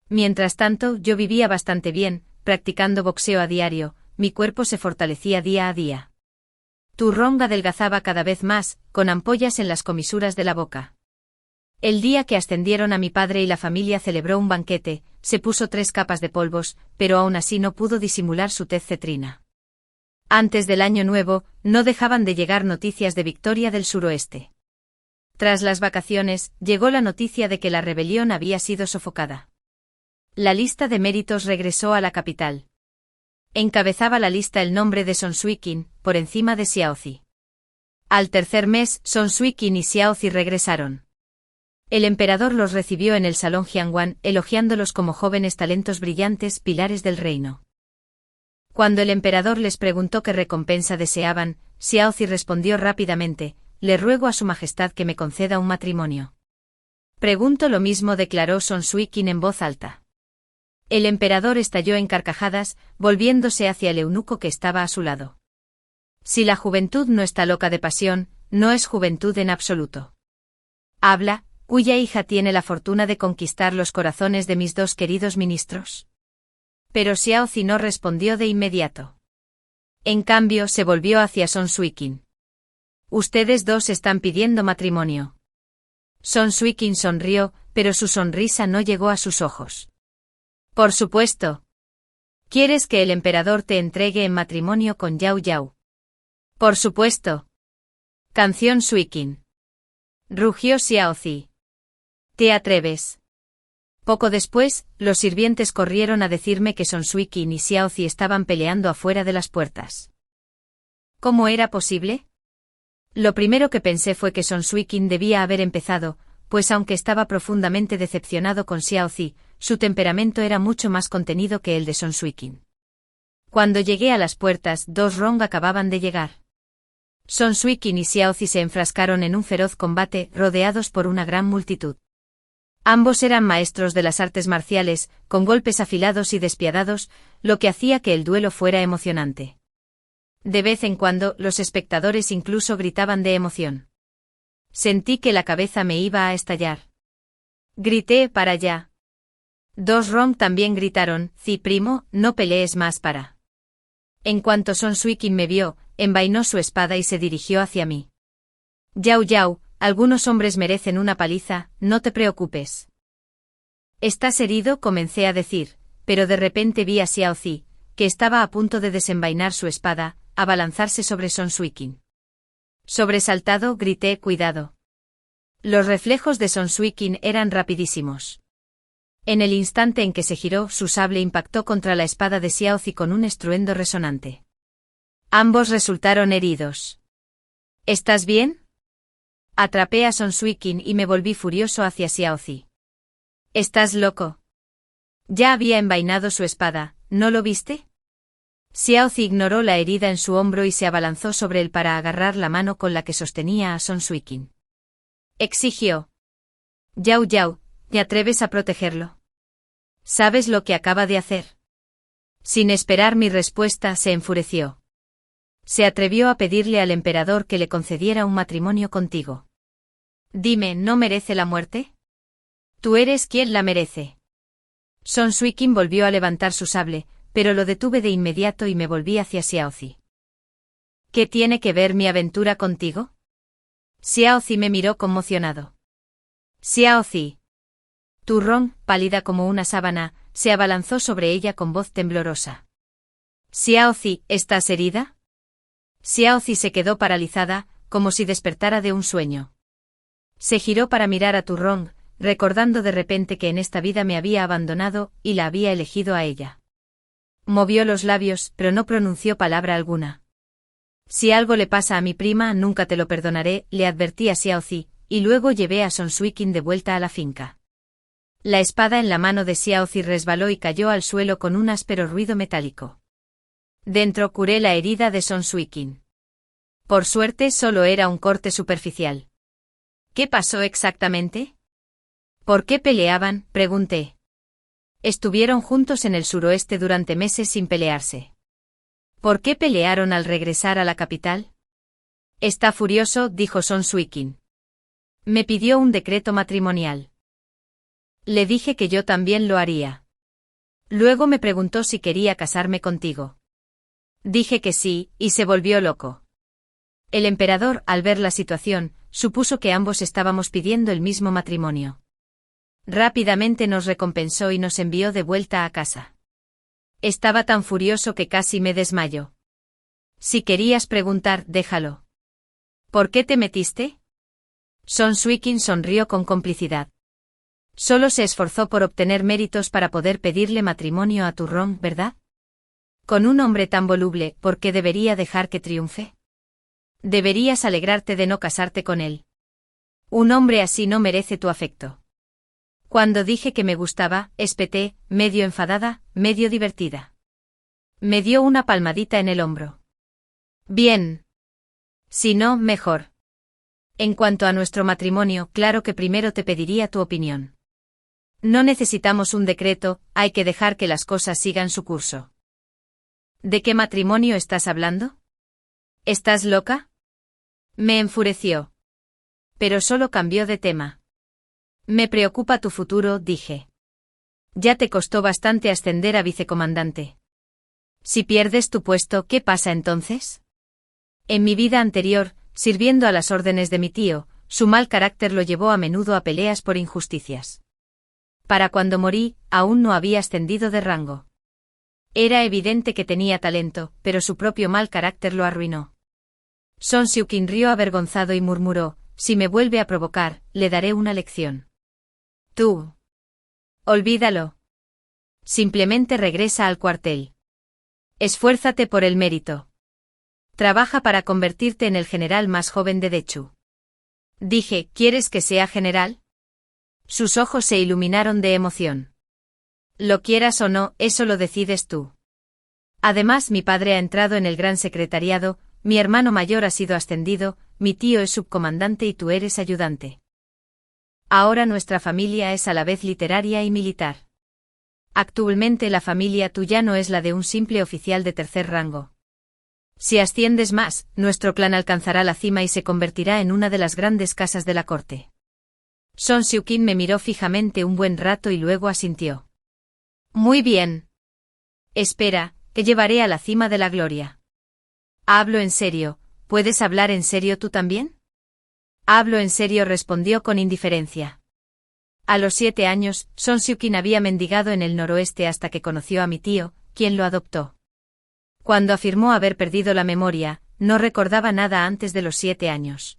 Mientras tanto, yo vivía bastante bien, practicando boxeo a diario, mi cuerpo se fortalecía día a día. Turrong adelgazaba cada vez más, con ampollas en las comisuras de la boca. El día que ascendieron a mi padre y la familia celebró un banquete, se puso 3 capas de polvos, pero aún así no pudo disimular su tez cetrina. Antes del año nuevo, no dejaban de llegar noticias de victoria del suroeste. Tras las vacaciones, llegó la noticia de que la rebelión había sido sofocada. La lista de méritos regresó a la capital. Encabezaba la lista el nombre de Son Suikin, por encima de Xiaozi. Al tercer mes, Son Suikin y Xiaozi regresaron. El emperador los recibió en el salón Jiangwan, elogiándolos como jóvenes talentos brillantes, pilares del reino. Cuando el emperador les preguntó qué recompensa deseaban, Xiaozi respondió rápidamente, le ruego a su majestad que me conceda un matrimonio. Pregunto lo mismo, declaró Son Suikin en voz alta. El emperador estalló en carcajadas, volviéndose hacia el eunuco que estaba a su lado. Si la juventud no está loca de pasión, no es juventud en absoluto. Habla, ¿cuya hija tiene la fortuna de conquistar los corazones de mis 2 queridos ministros? Pero Xiaozi no respondió de inmediato. En cambio, se volvió hacia Son Suikin. Ustedes 2 están pidiendo matrimonio. Son Suikin sonrió, pero su sonrisa no llegó a sus ojos. Por supuesto. ¿Quieres que el emperador te entregue en matrimonio con Yao Yao? Por supuesto. Canción Suikin. Rugió Xiaozi. ¿Te atreves? Poco después, los sirvientes corrieron a decirme que Son Suikin y Xiaozi estaban peleando afuera de las puertas. ¿Cómo era posible? Lo primero que pensé fue que Son Suikin debía haber empezado, pues aunque estaba profundamente decepcionado con Xiaozi, su temperamento era mucho más contenido que el de Son Suikin. Cuando llegué a las puertas, 2 Rong acababan de llegar. Son Suikin y Xiaozi se enfrascaron en un feroz combate, rodeados por una gran multitud. Ambos eran maestros de las artes marciales, con golpes afilados y despiadados, lo que hacía que el duelo fuera emocionante. De vez en cuando, los espectadores incluso gritaban de emoción. Sentí que la cabeza me iba a estallar. Grité, para allá. 2 Rong también gritaron, Ci primo, no pelees más para. En cuanto Son Suikin me vio, envainó su espada y se dirigió hacia mí. Yao Yao, algunos hombres merecen una paliza, no te preocupes. ¿Estás herido?, comencé a decir, pero de repente vi a Xiaozi, que estaba a punto de desenvainar su espada, abalanzarse sobre Son Suikin. Sobresaltado, grité, cuidado. Los reflejos de Son Suikin eran rapidísimos. En el instante en que se giró, su sable impactó contra la espada de Xiaozi con un estruendo resonante. Ambos resultaron heridos. ¿Estás bien? Atrapé a Son Suikin y me volví furioso hacia Xiaozi. ¿Estás loco? Ya había envainado su espada, ¿no lo viste? Xiaozi ignoró la herida en su hombro y se abalanzó sobre él para agarrar la mano con la que sostenía a Son Suikin. Exigió. Yao Yao, ¿Te atreves a protegerlo? ¿Sabes lo que acaba de hacer? Sin esperar mi respuesta, se enfureció. Se atrevió a pedirle al emperador que le concediera un matrimonio contigo. Dime, ¿no merece la muerte? Tú eres quien la merece. Son Suikin volvió a levantar su sable, pero lo detuve de inmediato y me volví hacia Xiaozi. ¿Qué tiene que ver mi aventura contigo? Xiaozi me miró conmocionado. Xiaozi. Turrón, pálida como una sábana, se abalanzó sobre ella con voz temblorosa. Xiaozi, ¿estás herida? Xiaozi se quedó paralizada, como si despertara de un sueño. Se giró para mirar a Turrón, recordando de repente que en esta vida me había abandonado y la había elegido a ella. Movió los labios, pero no pronunció palabra alguna. Si algo le pasa a mi prima, nunca te lo perdonaré, le advertí a Xiaozi, y luego llevé a Son Suikin de vuelta a la finca. La espada en la mano de Xiaozi resbaló y cayó al suelo con un áspero ruido metálico. Dentro curé la herida de Son Suikin. Por suerte solo era un corte superficial. ¿Qué pasó exactamente? ¿Por qué peleaban?, pregunté. Estuvieron juntos en el suroeste durante meses sin pelearse. ¿Por qué pelearon al regresar a la capital? Está furioso, dijo Son Suikin. Me pidió un decreto matrimonial. Le dije que yo también lo haría. Luego me preguntó si quería casarme contigo. Dije que sí, y se volvió loco. El emperador, al ver la situación, supuso que ambos estábamos pidiendo el mismo matrimonio. Rápidamente nos recompensó y nos envió de vuelta a casa. Estaba tan furioso que casi me desmayó. Si querías preguntar, déjalo. ¿Por qué te metiste? Son Suikin sonrió con complicidad. Solo se esforzó por obtener méritos para poder pedirle matrimonio a Turrón, ¿verdad? Con un hombre tan voluble, ¿por qué debería dejar que triunfe? Deberías alegrarte de no casarte con él. Un hombre así no merece tu afecto. Cuando dije que me gustaba, espeté, medio enfadada, medio divertida. Me dio una palmadita en el hombro. Bien. Si no, mejor. En cuanto a nuestro matrimonio, claro que primero te pediría tu opinión. No necesitamos un decreto, hay que dejar que las cosas sigan su curso. ¿De qué matrimonio estás hablando? ¿Estás loca? Me enfureció. Pero solo cambió de tema. Me preocupa tu futuro, dije. Ya te costó bastante ascender a vicecomandante. Si pierdes tu puesto, ¿qué pasa entonces? En mi vida anterior, sirviendo a las órdenes de mi tío, su mal carácter lo llevó a menudo a peleas por injusticias. Para cuando morí, aún no había ascendido de rango. Era evidente que tenía talento, pero su propio mal carácter lo arruinó. Son Suikin rió avergonzado y murmuró, si me vuelve a provocar, le daré una lección. Tú. Olvídalo. Simplemente regresa al cuartel. Esfuérzate por el mérito. Trabaja para convertirte en el general más joven de Dechu. Dije, ¿quieres que sea general? Sus ojos se iluminaron de emoción. Lo quieras o no, eso lo decides tú. Además, mi padre ha entrado en el gran secretariado, mi hermano mayor ha sido ascendido, mi tío es subcomandante y tú eres ayudante. Ahora nuestra familia es a la vez literaria y militar. Actualmente la familia tuya no es la de un simple oficial de tercer rango. Si asciendes más, nuestro clan alcanzará la cima y se convertirá en una de las grandes casas de la corte. Son Suikin me miró fijamente un buen rato y luego asintió. Muy bien. Espera, te llevaré a la cima de la gloria. Hablo en serio, ¿puedes hablar en serio tú también? Hablo en serio, respondió con indiferencia. A los 7 años, Son Suikin había mendigado en el noroeste hasta que conoció a mi tío, quien lo adoptó. Cuando afirmó haber perdido la memoria, no recordaba nada antes de los 7 años.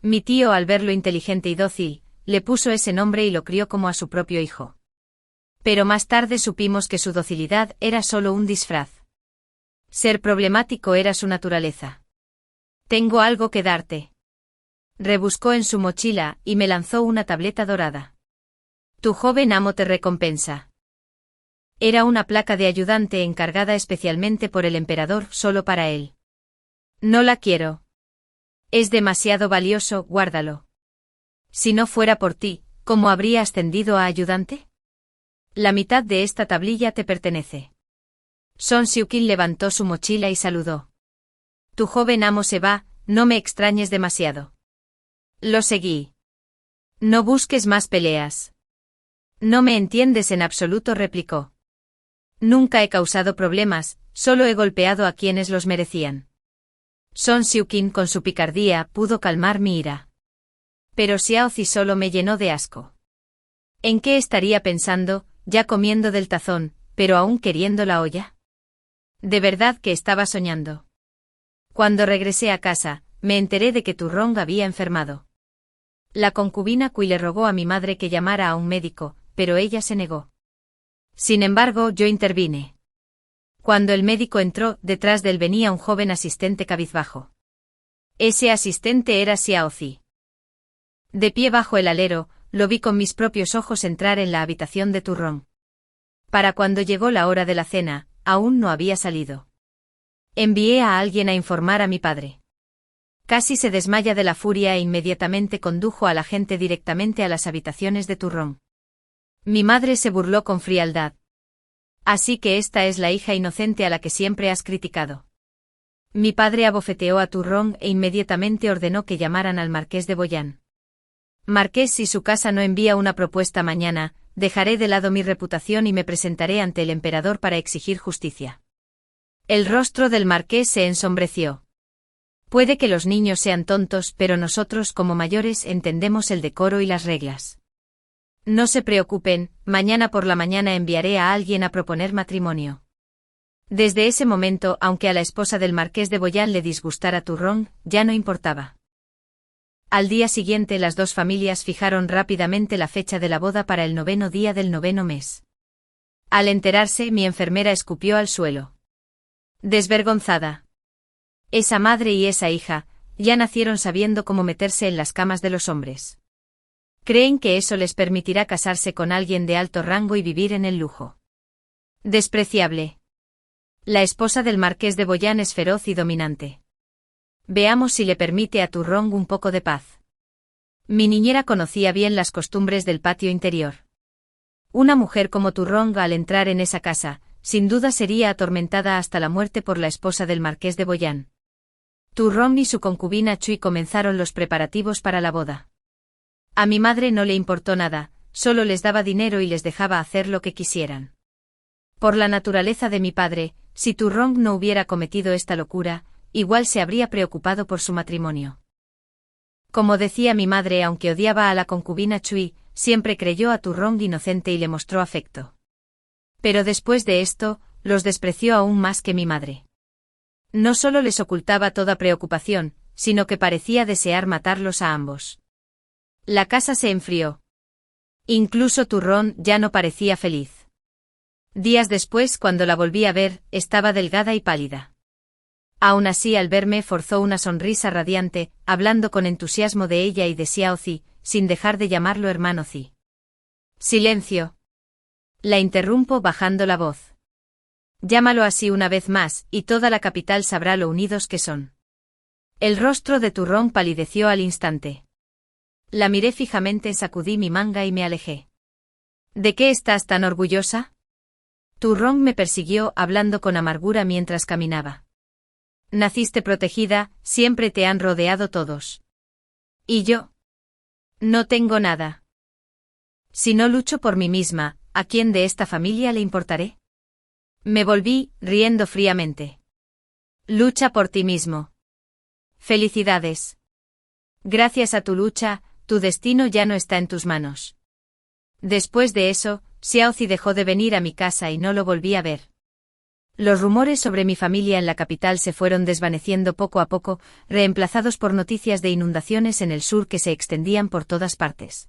Mi tío, al verlo inteligente y dócil, le puso ese nombre y lo crió como a su propio hijo. Pero más tarde supimos que su docilidad era solo un disfraz. Ser problemático era su naturaleza. Tengo algo que darte. Rebuscó en su mochila y me lanzó una tableta dorada. Tu joven amo te recompensa. Era una placa de ayudante encargada especialmente por el emperador solo para él. No la quiero. Es demasiado valioso, guárdalo. Si no fuera por ti, ¿Cómo habría ascendido a ayudante? La mitad de esta tablilla te pertenece. Son Xiuqin levantó su mochila y saludó. Tu joven amo se va, no me extrañes demasiado. Lo seguí. No busques más peleas. No me entiendes en absoluto, replicó. Nunca he causado problemas, solo he golpeado a quienes los merecían. Son Xiuqin con su picardía pudo calmar mi ira. Pero Xiaozi solo me llenó de asco. ¿En qué estaría pensando, ya comiendo del tazón, pero aún queriendo la olla? De verdad que estaba soñando. Cuando regresé a casa, me enteré de que Turrong había enfermado. La concubina Cui le rogó a mi madre que llamara a un médico, pero ella se negó. Sin embargo, yo intervine. Cuando el médico entró, detrás de él venía un joven asistente cabizbajo. Ese asistente era Xiaozi. De pie bajo el alero, lo vi con mis propios ojos entrar en la habitación de Turrong. Para cuando llegó la hora de la cena, aún no había salido. Envié a alguien a informar a mi padre. Casi se desmaya de la furia e inmediatamente condujo a la gente directamente a las habitaciones de Turrong. Mi madre se burló con frialdad. Así que esta es la hija inocente a la que siempre has criticado. Mi padre abofeteó a Turrong e inmediatamente ordenó que llamaran al marqués de Boyán. Marqués, si su casa no envía una propuesta mañana, dejaré de lado mi reputación y me presentaré ante el emperador para exigir justicia. El rostro del marqués se ensombreció. Puede que los niños sean tontos, pero nosotros como mayores entendemos el decoro y las reglas. No se preocupen, mañana por la mañana enviaré a alguien a proponer matrimonio. Desde ese momento, aunque a la esposa del marqués de Boyán le disgustara Turrong, ya no importaba. Al día siguiente las dos familias fijaron rápidamente la fecha de la boda para el 9º día del 9º mes. Al enterarse, mi enfermera escupió al suelo. Desvergonzada. Esa madre y esa hija, ya nacieron sabiendo cómo meterse en las camas de los hombres. Creen que eso les permitirá casarse con alguien de alto rango y vivir en el lujo. Despreciable. La esposa del marqués de Boyán es feroz y dominante. Veamos si le permite a Turrong un poco de paz. Mi niñera conocía bien las costumbres del patio interior. Una mujer como Turrong al entrar en esa casa, sin duda sería atormentada hasta la muerte por la esposa del marqués de Boyán. Turrong y su concubina Cui comenzaron los preparativos para la boda. A mi madre no le importó nada, solo les daba dinero y les dejaba hacer lo que quisieran. Por la naturaleza de mi padre, si Turrong no hubiera cometido esta locura, igual se habría preocupado por su matrimonio. Como decía mi madre, aunque odiaba a la concubina Cui, siempre creyó a Turrong inocente y le mostró afecto. Pero después de esto, los despreció aún más que mi madre. No solo les ocultaba toda preocupación, sino que parecía desear matarlos a ambos. La casa se enfrió. Incluso Turrong ya no parecía feliz. Días después, cuando la volví a ver, estaba delgada y pálida. Aún así, al verme forzó una sonrisa radiante, hablando con entusiasmo de ella y de Xiaozi, sin dejar de llamarlo hermano Zi. Silencio. La interrumpo bajando la voz. Llámalo así una vez más, y toda la capital sabrá lo unidos que son. El rostro de Turrong palideció al instante. La miré fijamente, sacudí mi manga y me alejé. ¿De qué estás tan orgullosa? Turrong me persiguió, hablando con amargura mientras caminaba. Naciste protegida, siempre te han rodeado todos. ¿Y yo? No tengo nada. Si no lucho por mí misma, ¿a quién de esta familia le importaré? Me volví, riendo fríamente. Lucha por ti mismo. Felicidades. Gracias a tu lucha, tu destino ya no está en tus manos. Después de eso, Xiaozi dejó de venir a mi casa y no lo volví a ver. Los rumores sobre mi familia en la capital se fueron desvaneciendo poco a poco, reemplazados por noticias de inundaciones en el sur que se extendían por todas partes.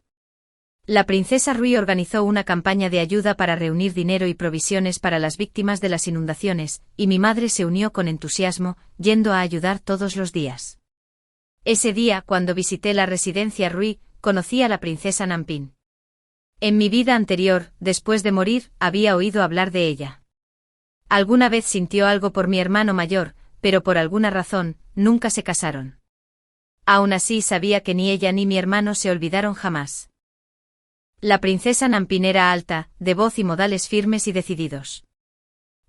La princesa Rui organizó una campaña de ayuda para reunir dinero y provisiones para las víctimas de las inundaciones, y mi madre se unió con entusiasmo, yendo a ayudar todos los días. Ese día, cuando visité la residencia Rui, conocí a la princesa Nampin. En mi vida anterior, después de morir, había oído hablar de ella. Alguna vez sintió algo por mi hermano mayor, pero por alguna razón, nunca se casaron. Aún así sabía que ni ella ni mi hermano se olvidaron jamás. La princesa Nampin era alta, de voz y modales firmes y decididos.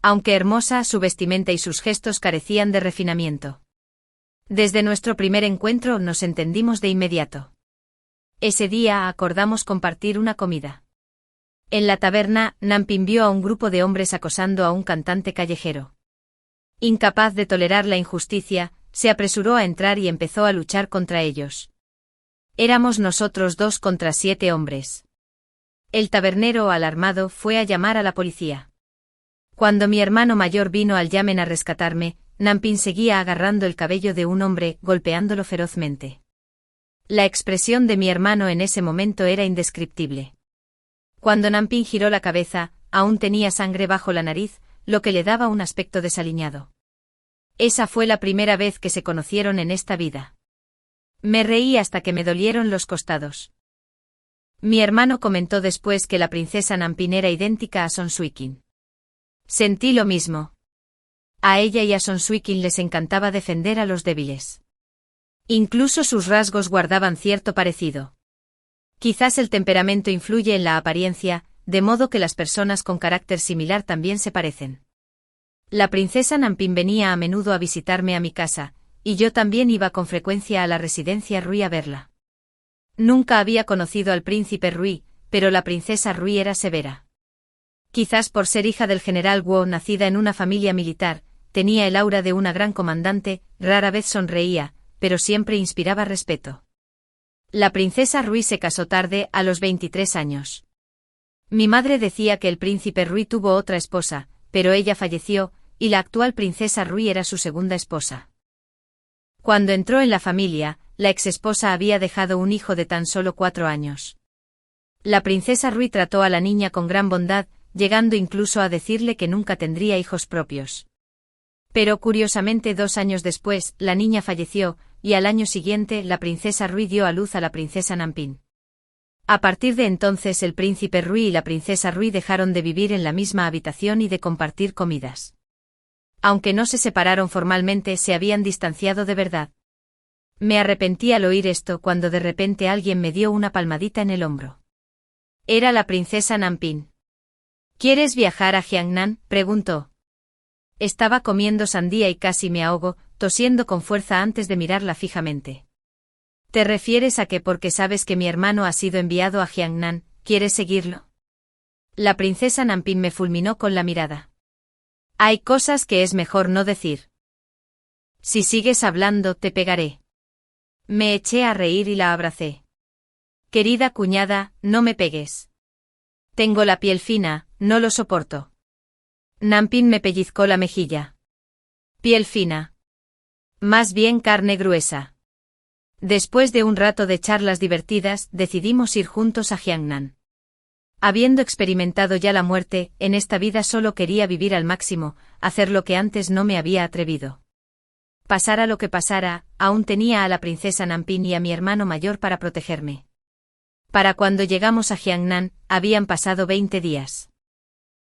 Aunque hermosa, su vestimenta y sus gestos carecían de refinamiento. Desde nuestro primer encuentro nos entendimos de inmediato. Ese día acordamos compartir una comida. En la taberna, Nampin vio a un grupo de hombres acosando a un cantante callejero. Incapaz de tolerar la injusticia, se apresuró a entrar y empezó a luchar contra ellos. Éramos nosotros 2 contra 7 hombres. El tabernero, alarmado, fue a llamar a la policía. Cuando mi hermano mayor vino al yamen a rescatarme, Nampin seguía agarrando el cabello de un hombre, golpeándolo ferozmente. La expresión de mi hermano en ese momento era indescriptible. Cuando Nampin giró la cabeza, aún tenía sangre bajo la nariz, lo que le daba un aspecto desaliñado. Esa fue la primera vez que se conocieron en esta vida. Me reí hasta que me dolieron los costados. Mi hermano comentó después que la princesa Nampin era idéntica a Son Suikin. Sentí lo mismo. A ella y a Son Suikin les encantaba defender a los débiles. Incluso sus rasgos guardaban cierto parecido. Quizás el temperamento influye en la apariencia, de modo que las personas con carácter similar también se parecen. La princesa Nampin venía a menudo a visitarme a mi casa, y yo también iba con frecuencia a la residencia Rui a verla. Nunca había conocido al príncipe Rui, pero la princesa Rui era severa. Quizás por ser hija del general Guo, nacida en una familia militar, tenía el aura de una gran comandante, rara vez sonreía, pero siempre inspiraba respeto. La princesa Rui se casó tarde, a los 23 años. Mi madre decía que el príncipe Rui tuvo otra esposa, pero ella falleció, y la actual princesa Rui era su segunda esposa. Cuando entró en la familia, la exesposa había dejado un hijo de tan solo 4 años. La princesa Rui trató a la niña con gran bondad, llegando incluso a decirle que nunca tendría hijos propios. Pero curiosamente 2 años después, la niña falleció, y al año siguiente la princesa Rui dio a luz a la princesa Nampin. A partir de entonces el príncipe Rui y la princesa Rui dejaron de vivir en la misma habitación y de compartir comidas. Aunque no se separaron formalmente, se habían distanciado de verdad. Me arrepentí al oír esto cuando de repente alguien me dio una palmadita en el hombro. Era la princesa Nampin. ¿Quieres viajar a Jiangnan?, preguntó. Estaba comiendo sandía y casi me ahogo, tosiendo con fuerza antes de mirarla fijamente. ¿Te refieres a que porque sabes que mi hermano ha sido enviado a Jiangnan, quieres seguirlo? La princesa Nampin me fulminó con la mirada. Hay cosas que es mejor no decir. Si sigues hablando, te pegaré. Me eché a reír y la abracé. Querida cuñada, no me pegues. Tengo la piel fina, no lo soporto. Nampin me pellizcó la mejilla. Piel fina. Más bien carne gruesa. Después de un rato de charlas divertidas, decidimos ir juntos a Jiangnan. Habiendo experimentado ya la muerte, en esta vida solo quería vivir al máximo, hacer lo que antes no me había atrevido. Pasara lo que pasara, aún tenía a la princesa Nampin y a mi hermano mayor para protegerme. Para cuando llegamos a Jiangnan, habían pasado 20 días.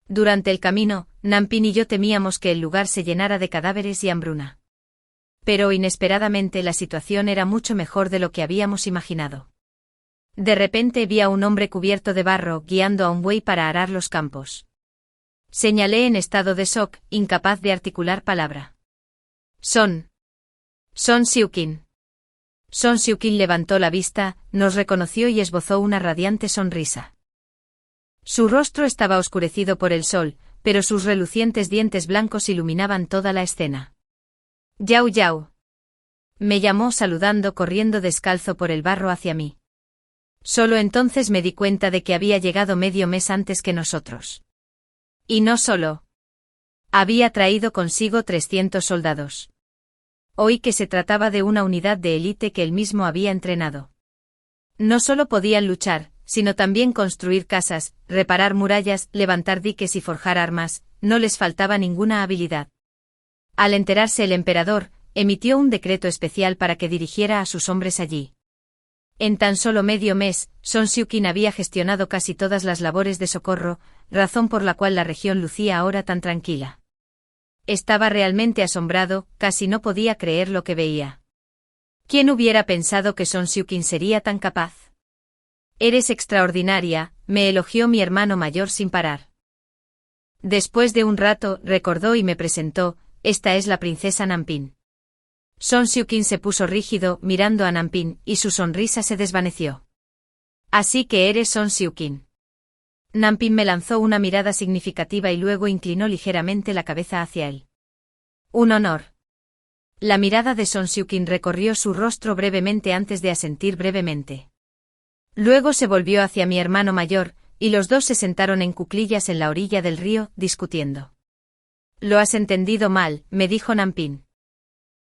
Durante el camino, Nampin y yo temíamos que el lugar se llenara de cadáveres y hambruna. Pero inesperadamente la situación era mucho mejor de lo que habíamos imaginado. De repente vi a un hombre cubierto de barro guiando a un buey para arar los campos. Señalé en estado de shock, incapaz de articular palabra. Son Xiuqin. Son Xiuqin levantó la vista, nos reconoció y esbozó una radiante sonrisa. Su rostro estaba oscurecido por el sol, pero sus relucientes dientes blancos iluminaban toda la escena. Yao Yao. Me llamó saludando corriendo descalzo por el barro hacia mí. Solo entonces me di cuenta de que había llegado medio mes antes que nosotros. Y no solo. Había traído consigo 300 soldados. Oí que se trataba de una unidad de élite que él mismo había entrenado. No solo podían luchar, sino también construir casas, reparar murallas, levantar diques y forjar armas, no les faltaba ninguna habilidad. Al enterarse el emperador, emitió un decreto especial para que dirigiera a sus hombres allí. En tan solo medio mes, Son Xiuqin había gestionado casi todas las labores de socorro, razón por la cual la región lucía ahora tan tranquila. Estaba realmente asombrado, casi no podía creer lo que veía. ¿Quién hubiera pensado que Son Xiuqin sería tan capaz? Eres extraordinaria, me elogió mi hermano mayor sin parar. Después de un rato, recordó y me presentó, esta es la princesa Nampin. Son Xiuqin se puso rígido, mirando a Nampin, y su sonrisa se desvaneció. Así que eres Son Xiuqin. Nampin me lanzó una mirada significativa y luego inclinó ligeramente la cabeza hacia él. Un honor. La mirada de Son Xiuqin recorrió su rostro brevemente antes de asentir brevemente. Luego se volvió hacia mi hermano mayor, y los dos se sentaron en cuclillas en la orilla del río, discutiendo. Lo has entendido mal, me dijo Nampin.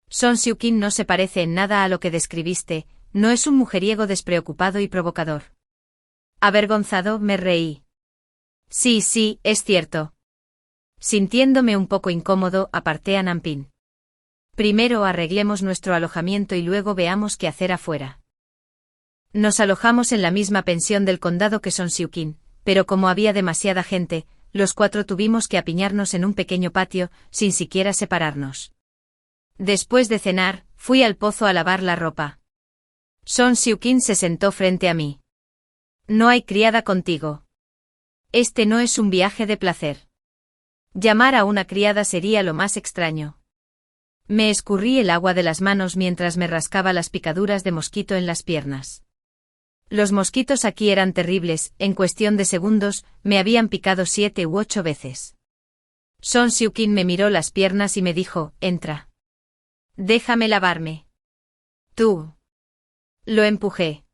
Son Xiuqin no se parece en nada a lo que describiste, no es un mujeriego despreocupado y provocador. Avergonzado, me reí. Sí, es cierto. Sintiéndome un poco incómodo, aparté a Nampin. Primero arreglemos nuestro alojamiento y luego veamos qué hacer afuera. Nos alojamos en la misma pensión del condado que Son Xiuqin, pero como había demasiada gente, los cuatro tuvimos que apiñarnos en un pequeño patio, sin siquiera separarnos. Después de cenar, fui al pozo a lavar la ropa. Son Xiuqin se sentó frente a mí. No hay criada contigo. Este no es un viaje de placer. Llamar a una criada sería lo más extraño. Me escurrí el agua de las manos mientras me rascaba las picaduras de mosquito en las piernas. Los mosquitos aquí eran terribles, en cuestión de segundos, me habían picado 7 u 8 veces. Son Xiuqin me miró las piernas y me dijo, entra. Déjame lavarme. Tú. Lo empujé.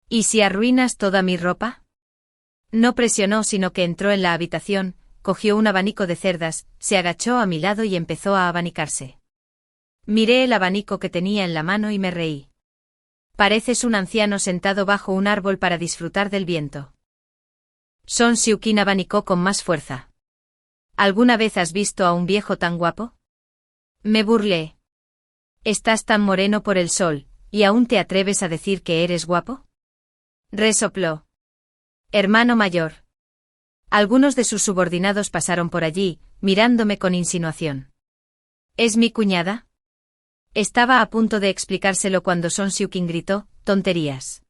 ¿Y si arruinas toda mi ropa? No presionó sino que entró en la habitación, cogió un abanico de cerdas, se agachó a mi lado y empezó a abanicarse. Miré el abanico que tenía en la mano y me reí. Pareces un anciano sentado bajo un árbol para disfrutar del viento. Son Xiuqin abanicó con más fuerza. ¿Alguna vez has visto a un viejo tan guapo? Me burlé. Estás tan moreno por el sol, ¿y aún te atreves a decir que eres guapo? Resopló. Hermano mayor. Algunos de sus subordinados pasaron por allí, mirándome con insinuación. ¿Es mi cuñada? Estaba a punto de explicárselo cuando Son Xiuqin gritó, tonterías.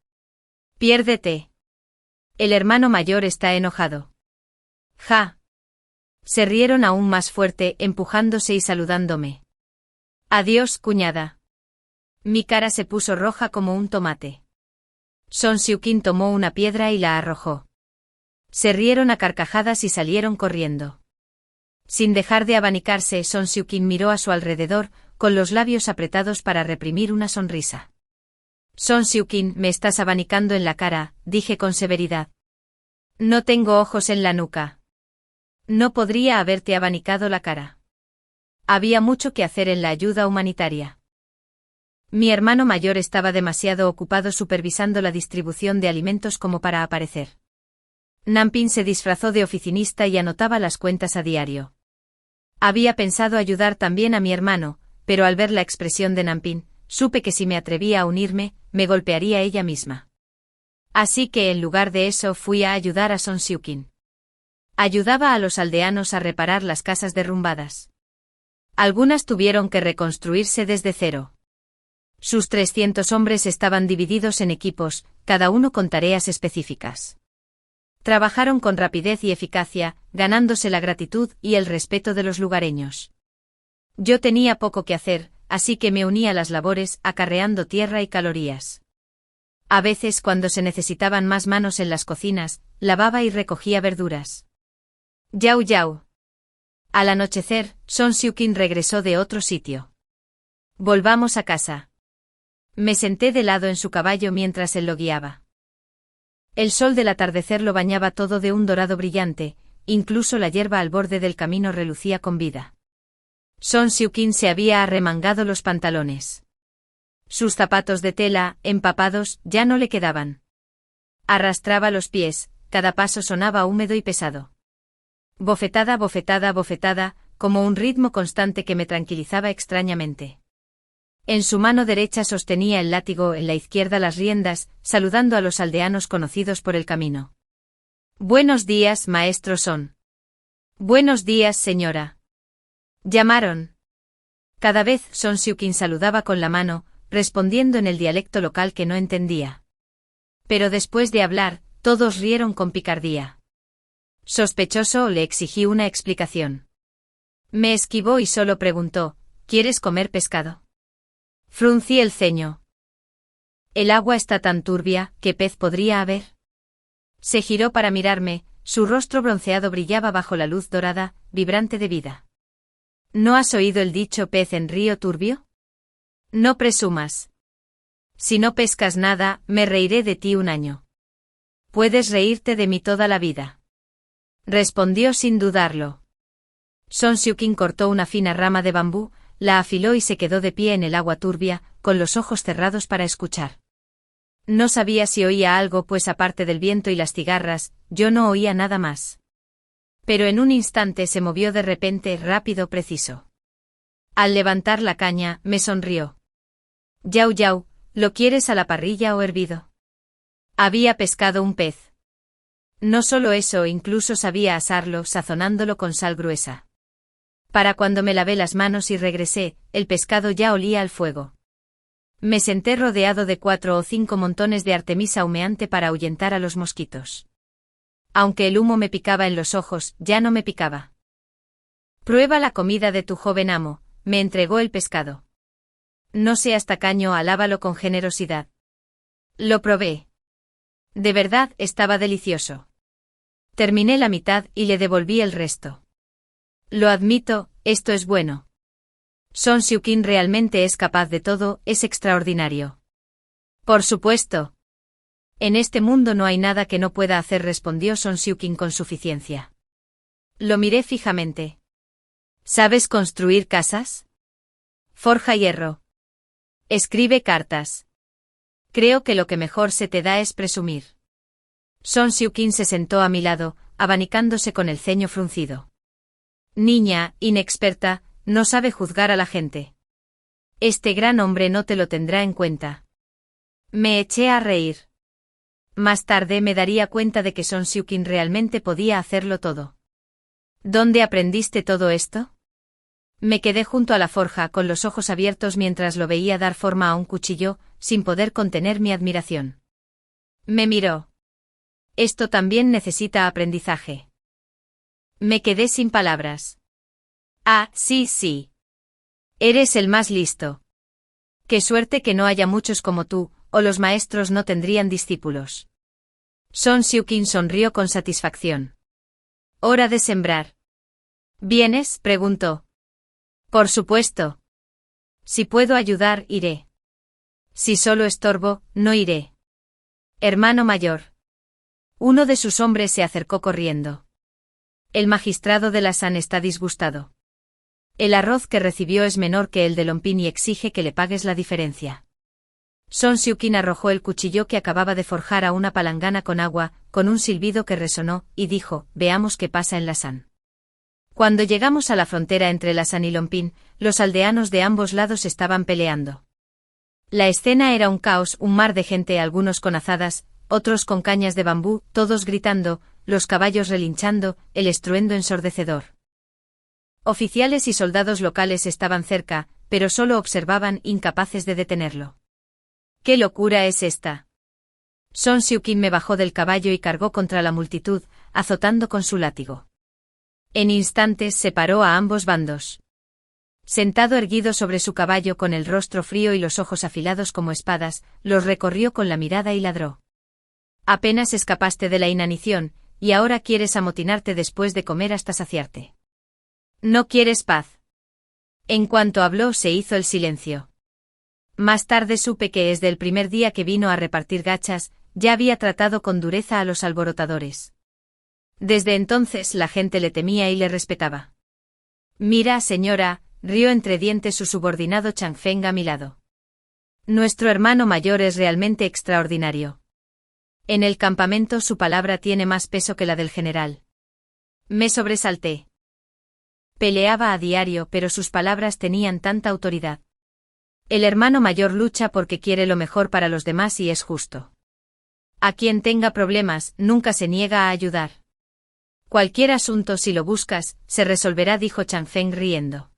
Piérdete. El hermano mayor está enojado. Ja. Se rieron aún más fuerte, empujándose y saludándome. Adiós, cuñada. Mi cara se puso roja como un tomate. Son Xiuqin tomó una piedra y la arrojó. Se rieron a carcajadas y salieron corriendo. Sin dejar de abanicarse, Son Xiuqin miró a su alrededor, con los labios apretados para reprimir una sonrisa. Son Xiuqin, me estás abanicando en la cara, dije con severidad. No tengo ojos en la nuca. No podría haberte abanicado la cara. Había mucho que hacer en la ayuda humanitaria. Mi hermano mayor estaba demasiado ocupado supervisando la distribución de alimentos como para aparecer. Nampin se disfrazó de oficinista y anotaba las cuentas a diario. Había pensado ayudar también a mi hermano, pero al ver la expresión de Nampin, supe que si me atrevía a unirme, me golpearía ella misma. Así que en lugar de eso fui a ayudar a Son Xiuqin. Ayudaba a los aldeanos a reparar las casas derrumbadas. Algunas tuvieron que reconstruirse desde cero. Sus 300 hombres estaban divididos en equipos, cada uno con tareas específicas. Trabajaron con rapidez y eficacia, ganándose la gratitud y el respeto de los lugareños. Yo tenía poco que hacer, así que me uní a las labores, acarreando tierra y calorías. A veces, cuando se necesitaban más manos en las cocinas, lavaba y recogía verduras. Yau yau. Al anochecer, Son Xiuqin regresó de otro sitio. Volvamos a casa. Me senté de lado en su caballo mientras él lo guiaba. El sol del atardecer lo bañaba todo de un dorado brillante, incluso la hierba al borde del camino relucía con vida. Son Xiuqin se había arremangado los pantalones. Sus zapatos de tela, empapados, ya no le quedaban. Arrastraba los pies, cada paso sonaba húmedo y pesado. Bofetada, bofetada, bofetada, como un ritmo constante que me tranquilizaba extrañamente. En su mano derecha sostenía el látigo, en la izquierda las riendas, saludando a los aldeanos conocidos por el camino. Buenos días, maestro Son. Buenos días, señora. Llamaron. Cada vez Son Xiuqin saludaba con la mano, respondiendo en el dialecto local que no entendía. Pero después de hablar, todos rieron con picardía. Sospechoso, le exigí una explicación. Me esquivó y solo preguntó, ¿quieres comer pescado? Fruncí el ceño. El agua está tan turbia, ¿qué pez podría haber? Se giró para mirarme, su rostro bronceado brillaba bajo la luz dorada, vibrante de vida. ¿No has oído el dicho pez en río turbio? No presumas. Si no pescas nada, me reiré de ti un año. Puedes reírte de mí toda la vida. Respondió sin dudarlo. Son Xiuqin cortó una fina rama de bambú, la afiló y se quedó de pie en el agua turbia, con los ojos cerrados para escuchar. No sabía si oía algo, pues aparte del viento y las cigarras, yo no oía nada más. Pero en un instante se movió de repente, rápido, preciso. Al levantar la caña, me sonrió. Yau Yau, ¿lo quieres a la parrilla o hervido? Había pescado un pez. No solo eso, incluso sabía asarlo, sazonándolo con sal gruesa. Para cuando me lavé las manos y regresé, el pescado ya olía al fuego. Me senté rodeado de 4 o 5 montones de artemisa humeante para ahuyentar a los mosquitos. Aunque el humo me picaba en los ojos, ya no me picaba. Prueba la comida de tu joven amo, me entregó el pescado. No seas tacaño, alábalo con generosidad. Lo probé. De verdad, estaba delicioso. Terminé la mitad y le devolví el resto. Lo admito, esto es bueno. Son Xiuqin realmente es capaz de todo, es extraordinario. Por supuesto. En este mundo no hay nada que no pueda hacer, respondió Son Xiuqin con suficiencia. Lo miré fijamente. ¿Sabes construir casas? Forja hierro. Escribe cartas. Creo que lo que mejor se te da es presumir. Son Xiuqin se sentó a mi lado, abanicándose con el ceño fruncido. Niña, inexperta, no sabe juzgar a la gente. Este gran hombre no te lo tendrá en cuenta. Me eché a reír. Más tarde me daría cuenta de que Son Xiuqin realmente podía hacerlo todo. ¿Dónde aprendiste todo esto? Me quedé junto a la forja con los ojos abiertos mientras lo veía dar forma a un cuchillo, sin poder contener mi admiración. Me miró. Esto también necesita aprendizaje. Me quedé sin palabras. Ah, sí, sí. Eres el más listo. Qué suerte que no haya muchos como tú, o los maestros no tendrían discípulos. Son Xiuqin sonrió con satisfacción. Hora de sembrar. ¿Vienes?, preguntó. Por supuesto. Si puedo ayudar, iré. Si solo estorbo, no iré. Hermano mayor. Uno de sus hombres se acercó corriendo. El magistrado de la San está disgustado. El arroz que recibió es menor que el de Lompín y exige que le pagues la diferencia. Son Xiuqin arrojó el cuchillo que acababa de forjar a una palangana con agua, con un silbido que resonó, y dijo, veamos qué pasa en la San. Cuando llegamos a la frontera entre la San y Lompín, los aldeanos de ambos lados estaban peleando. La escena era un caos, un mar de gente, algunos con azadas, otros con cañas de bambú, todos gritando, los caballos relinchando, el estruendo ensordecedor. Oficiales y soldados locales estaban cerca, pero solo observaban, incapaces de detenerlo. ¿Qué locura es esta? Son Xiuqin me bajó del caballo y cargó contra la multitud, azotando con su látigo. En instantes separó a ambos bandos. Sentado erguido sobre su caballo con el rostro frío y los ojos afilados como espadas, los recorrió con la mirada y ladró. Apenas escapaste de la inanición, y ahora quieres amotinarte después de comer hasta saciarte. ¿No quieres paz? En cuanto habló se hizo el silencio. Más tarde supe que desde el primer día que vino a repartir gachas, ya había tratado con dureza a los alborotadores. Desde entonces la gente le temía y le respetaba. Mira, señora, rió entre dientes su subordinado Changfeng a mi lado. Nuestro hermano mayor es realmente extraordinario. En el campamento su palabra tiene más peso que la del general. Me sobresalté. Peleaba a diario, pero sus palabras tenían tanta autoridad. El hermano mayor lucha porque quiere lo mejor para los demás y es justo. A quien tenga problemas, nunca se niega a ayudar. Cualquier asunto, si lo buscas, se resolverá, dijo Changfeng riendo.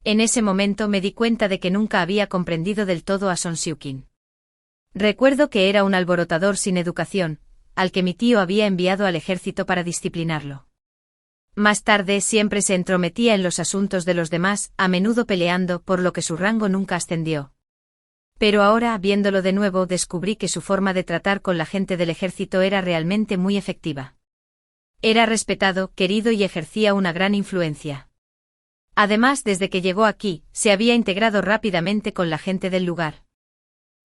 En ese momento me di cuenta de que nunca había comprendido del todo a Son Xiuqin. Recuerdo que era un alborotador sin educación, al que mi tío había enviado al ejército para disciplinarlo. Más tarde siempre se entrometía en los asuntos de los demás, a menudo peleando por lo que su rango nunca ascendió. Pero ahora, viéndolo de nuevo, descubrí que su forma de tratar con la gente del ejército era realmente muy efectiva. Era respetado, querido y ejercía una gran influencia. Además, desde que llegó aquí, se había integrado rápidamente con la gente del lugar.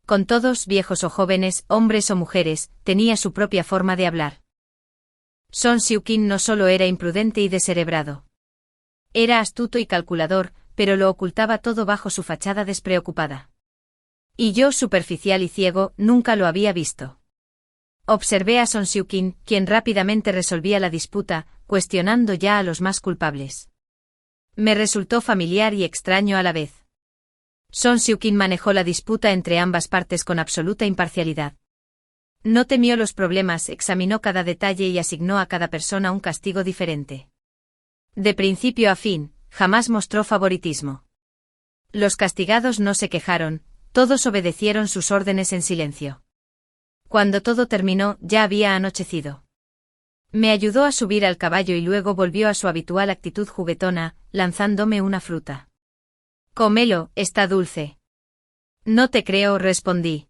Con todos, viejos o jóvenes, hombres o mujeres, tenía su propia forma de hablar. Son Siukin no solo era imprudente y descerebrado. Era astuto y calculador, pero lo ocultaba todo bajo su fachada despreocupada. Y yo, superficial y ciego, nunca lo había visto. Observé a Son Siukin, quien rápidamente resolvía la disputa, cuestionando ya a los más culpables. Me resultó familiar y extraño a la vez. Son Siukin manejó la disputa entre ambas partes con absoluta imparcialidad. No temió los problemas, examinó cada detalle y asignó a cada persona un castigo diferente. De principio a fin, jamás mostró favoritismo. Los castigados no se quejaron, todos obedecieron sus órdenes en silencio. Cuando todo terminó, ya había anochecido. Me ayudó a subir al caballo y luego volvió a su habitual actitud juguetona, lanzándome una fruta. «Cómelo, está dulce». «No te creo», respondí.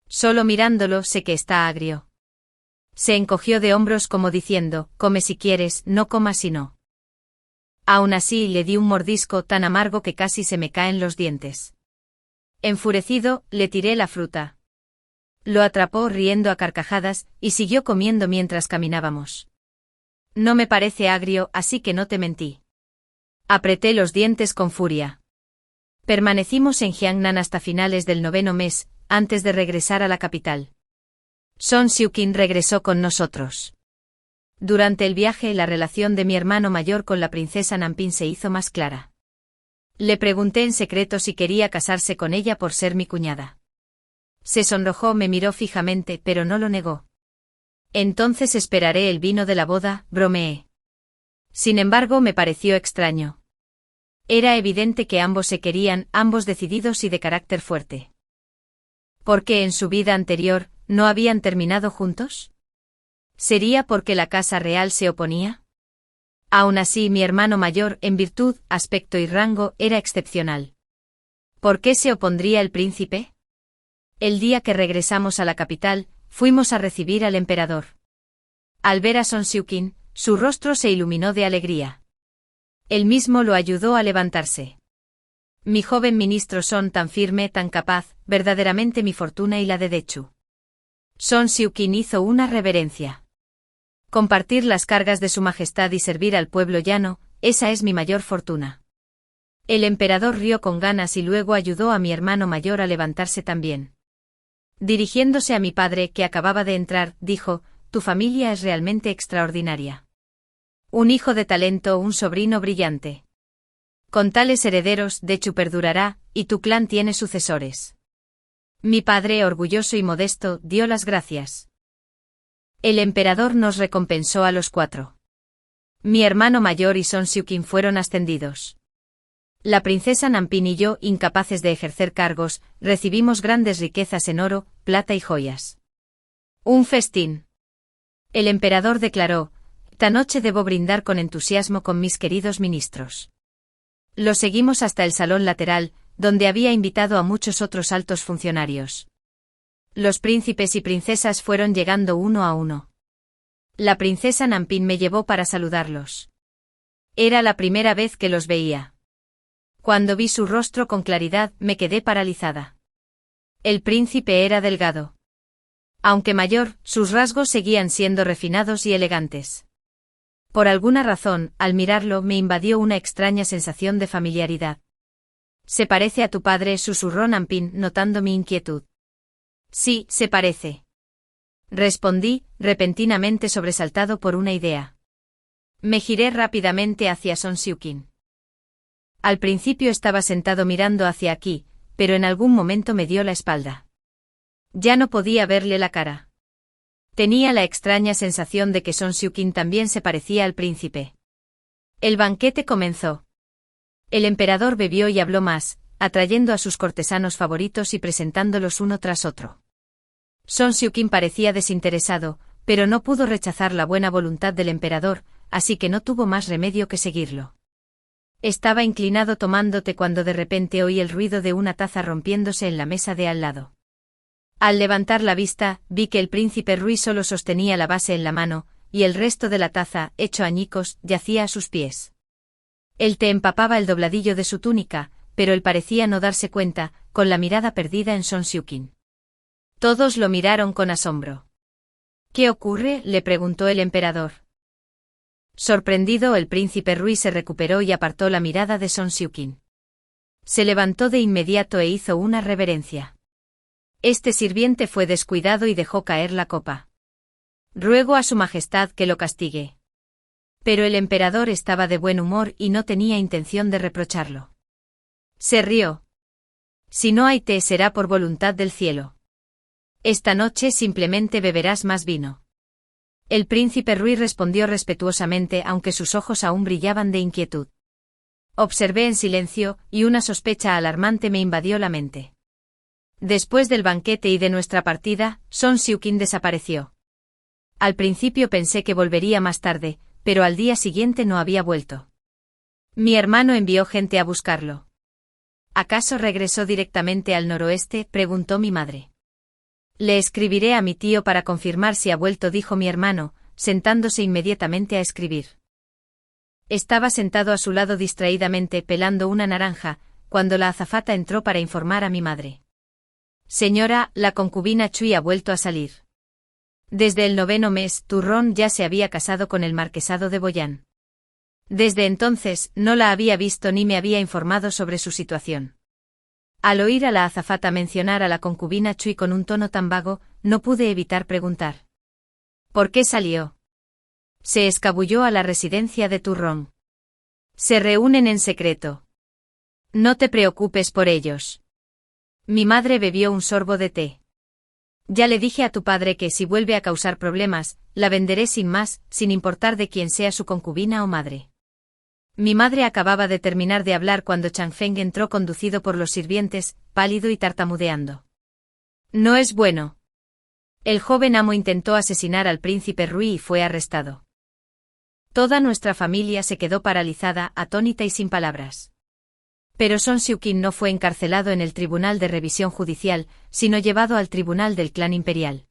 «Solo mirándolo sé que está agrio». Se encogió de hombros como diciendo, «Come si quieres, no comas si no». Aún así le di un mordisco tan amargo que casi se me caen los dientes. Enfurecido, le tiré la fruta. Lo atrapó riendo a carcajadas, y siguió comiendo mientras caminábamos. «No me parece agrio, así que no te mentí». Apreté los dientes con furia. Permanecimos en Jiangnan hasta finales del 9º mes, antes de regresar a la capital. Son Siukin regresó con nosotros. Durante el viaje, la relación de mi hermano mayor con la princesa Nanpin se hizo más clara. Le pregunté en secreto si quería casarse con ella por ser mi cuñada. Se sonrojó, me miró fijamente, pero no lo negó. «Entonces esperaré el vino de la boda», bromeé. Sin embargo, me pareció extraño. Era evidente que ambos se querían, ambos decididos y de carácter fuerte. ¿Por qué en su vida anterior no habían terminado juntos? ¿Sería porque la casa real se oponía? Aún así, mi hermano mayor, en virtud, aspecto y rango, era excepcional. ¿Por qué se opondría el príncipe? El día que regresamos a la capital, fuimos a recibir al emperador. Al ver a Son Siukin, su rostro se iluminó de alegría. Él mismo lo ayudó a levantarse. «Mi joven ministro Son, tan firme, tan capaz, verdaderamente mi fortuna y la de Dechu». Son Siukin hizo una reverencia. «Compartir las cargas de su majestad y servir al pueblo llano, esa es mi mayor fortuna». El emperador rió con ganas y luego ayudó a mi hermano mayor a levantarse también. Dirigiéndose a mi padre, que acababa de entrar, dijo, «Tu familia es realmente extraordinaria. Un hijo de talento, un sobrino brillante. Con tales herederos, Dechu perdurará, y tu clan tiene sucesores». Mi padre, orgulloso y modesto, dio las gracias. El emperador nos recompensó a los 4. Mi hermano mayor y Son Siukin fueron ascendidos. La princesa Nanpin y yo, incapaces de ejercer cargos, recibimos grandes riquezas en oro, plata y joyas. Un festín. El emperador declaró, «Esta noche debo brindar con entusiasmo con mis queridos ministros». Lo seguimos hasta el salón lateral, donde había invitado a muchos otros altos funcionarios. Los príncipes y princesas fueron llegando uno a uno. La princesa Nanpin me llevó para saludarlos. Era la primera vez que los veía. Cuando vi su rostro con claridad, me quedé paralizada. El príncipe era delgado. Aunque mayor, sus rasgos seguían siendo refinados y elegantes. Por alguna razón, al mirarlo me invadió una extraña sensación de familiaridad. «Se parece a tu padre», susurró Nanpin, notando mi inquietud. «Sí, se parece», respondí, repentinamente sobresaltado por una idea. Me giré rápidamente hacia Son Siukin. Al principio estaba sentado mirando hacia aquí, pero en algún momento me dio la espalda. Ya no podía verle la cara. Tenía la extraña sensación de que Son Siukin también se parecía al príncipe. El banquete comenzó. El emperador bebió y habló más, atrayendo a sus cortesanos favoritos y presentándolos uno tras otro. Son Xiuqin parecía desinteresado, pero no pudo rechazar la buena voluntad del emperador, así que no tuvo más remedio que seguirlo. Estaba inclinado tomando té cuando de repente oí el ruido de una taza rompiéndose en la mesa de al lado. Al levantar la vista, vi que el príncipe Rui solo sostenía la base en la mano, y el resto de la taza, hecho añicos, yacía a sus pies. El té empapaba el dobladillo de su túnica, pero él parecía no darse cuenta, con la mirada perdida en Son Xiuqin. Todos lo miraron con asombro. ¿Qué ocurre?, le preguntó el emperador. Sorprendido, el príncipe Rui se recuperó y apartó la mirada de Son Xiuqin. Se levantó de inmediato e hizo una reverencia. Este sirviente fue descuidado y dejó caer la copa. Ruego a su majestad que lo castigue. Pero el emperador estaba de buen humor y no tenía intención de reprocharlo. Se rió. Si no hay té será por voluntad del cielo. Esta noche simplemente beberás más vino. El príncipe Rui respondió respetuosamente aunque sus ojos aún brillaban de inquietud. Observé en silencio, y una sospecha alarmante me invadió la mente. Después del banquete y de nuestra partida, Son Xiuqin desapareció. Al principio pensé que volvería más tarde, pero al día siguiente no había vuelto. Mi hermano envió gente a buscarlo. ¿Acaso regresó directamente al noroeste?, preguntó mi madre. Le escribiré a mi tío para confirmar si ha vuelto, dijo mi hermano, sentándose inmediatamente a escribir. Estaba sentado a su lado distraídamente pelando una naranja, cuando la azafata entró para informar a mi madre. Señora, la concubina Chui ha vuelto a salir. Desde el 9º mes, Turrón ya se había casado con el marquesado de Boyán. Desde entonces, no la había visto ni me había informado sobre su situación. Al oír a la azafata mencionar a la concubina Chui con un tono tan vago, no pude evitar preguntar. ¿Por qué salió? Se escabulló a la residencia de Turrón. Se reúnen en secreto. No te preocupes por ellos. Mi madre bebió un sorbo de té. Ya le dije a tu padre que si vuelve a causar problemas, la venderé sin más, sin importar de quién sea su concubina o madre. Mi madre acababa de terminar de hablar cuando Changfeng entró conducido por los sirvientes, pálido y tartamudeando. No es bueno. El joven amo intentó asesinar al príncipe Rui y fue arrestado. Toda nuestra familia se quedó paralizada, atónita y sin palabras. Pero Son Xiuqin no fue encarcelado en el Tribunal de Revisión Judicial, sino llevado al Tribunal del Clan Imperial.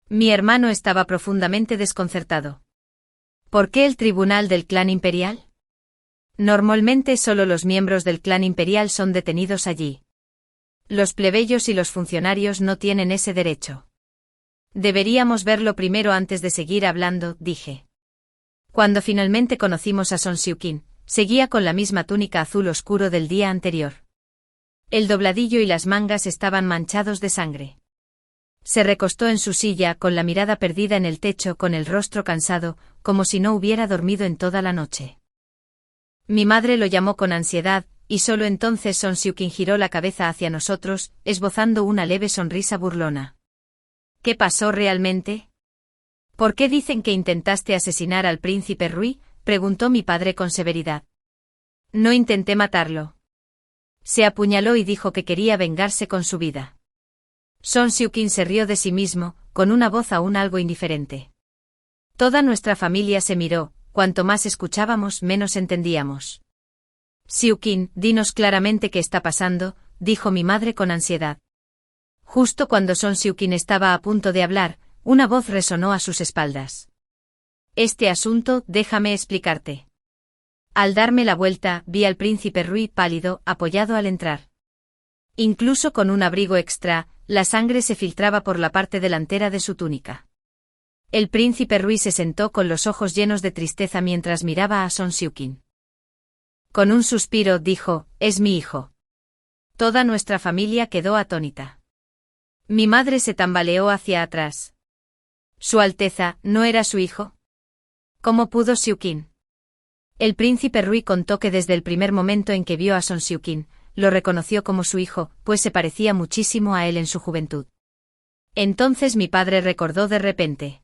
Mi hermano estaba profundamente desconcertado. ¿Por qué el Tribunal del Clan Imperial? Normalmente solo los miembros del Clan Imperial son detenidos allí. Los plebeyos y los funcionarios no tienen ese derecho. Deberíamos verlo primero antes de seguir hablando, dije. Cuando finalmente conocimos a Son Xiuqin, seguía con la misma túnica azul oscuro del día anterior. El dobladillo y las mangas estaban manchados de sangre. Se recostó en su silla con la mirada perdida en el techo, con el rostro cansado, como si no hubiera dormido en toda la noche. Mi madre lo llamó con ansiedad, y solo entonces Son Xiuqin giró la cabeza hacia nosotros, esbozando una leve sonrisa burlona. ¿Qué pasó realmente? ¿Por qué dicen que intentaste asesinar al príncipe Rui?, preguntó mi padre con severidad. No intenté matarlo. Se apuñaló y dijo que quería vengarse con su vida. Son Xiuqin se rió de sí mismo, con una voz aún algo indiferente. Toda nuestra familia se miró, cuanto más escuchábamos menos entendíamos. Xiuqin, dinos claramente qué está pasando, dijo mi madre con ansiedad. Justo cuando Son Xiuqin estaba a punto de hablar, una voz resonó a sus espaldas. Este asunto, déjame explicarte. Al darme la vuelta, vi al príncipe Rui pálido, apoyado al entrar. Incluso con un abrigo extra, la sangre se filtraba por la parte delantera de su túnica. El príncipe Rui se sentó con los ojos llenos de tristeza mientras miraba a Son Xiuqin. Con un suspiro dijo, «Es mi hijo». Toda nuestra familia quedó atónita. Mi madre se tambaleó hacia atrás. «Su Alteza, ¿no era su hijo? ¿Cómo pudo Xiuqin?». El príncipe Rui contó que desde el primer momento en que vio a Son Xiuqin, lo reconoció como su hijo, pues se parecía muchísimo a él en su juventud. Entonces mi padre recordó de repente.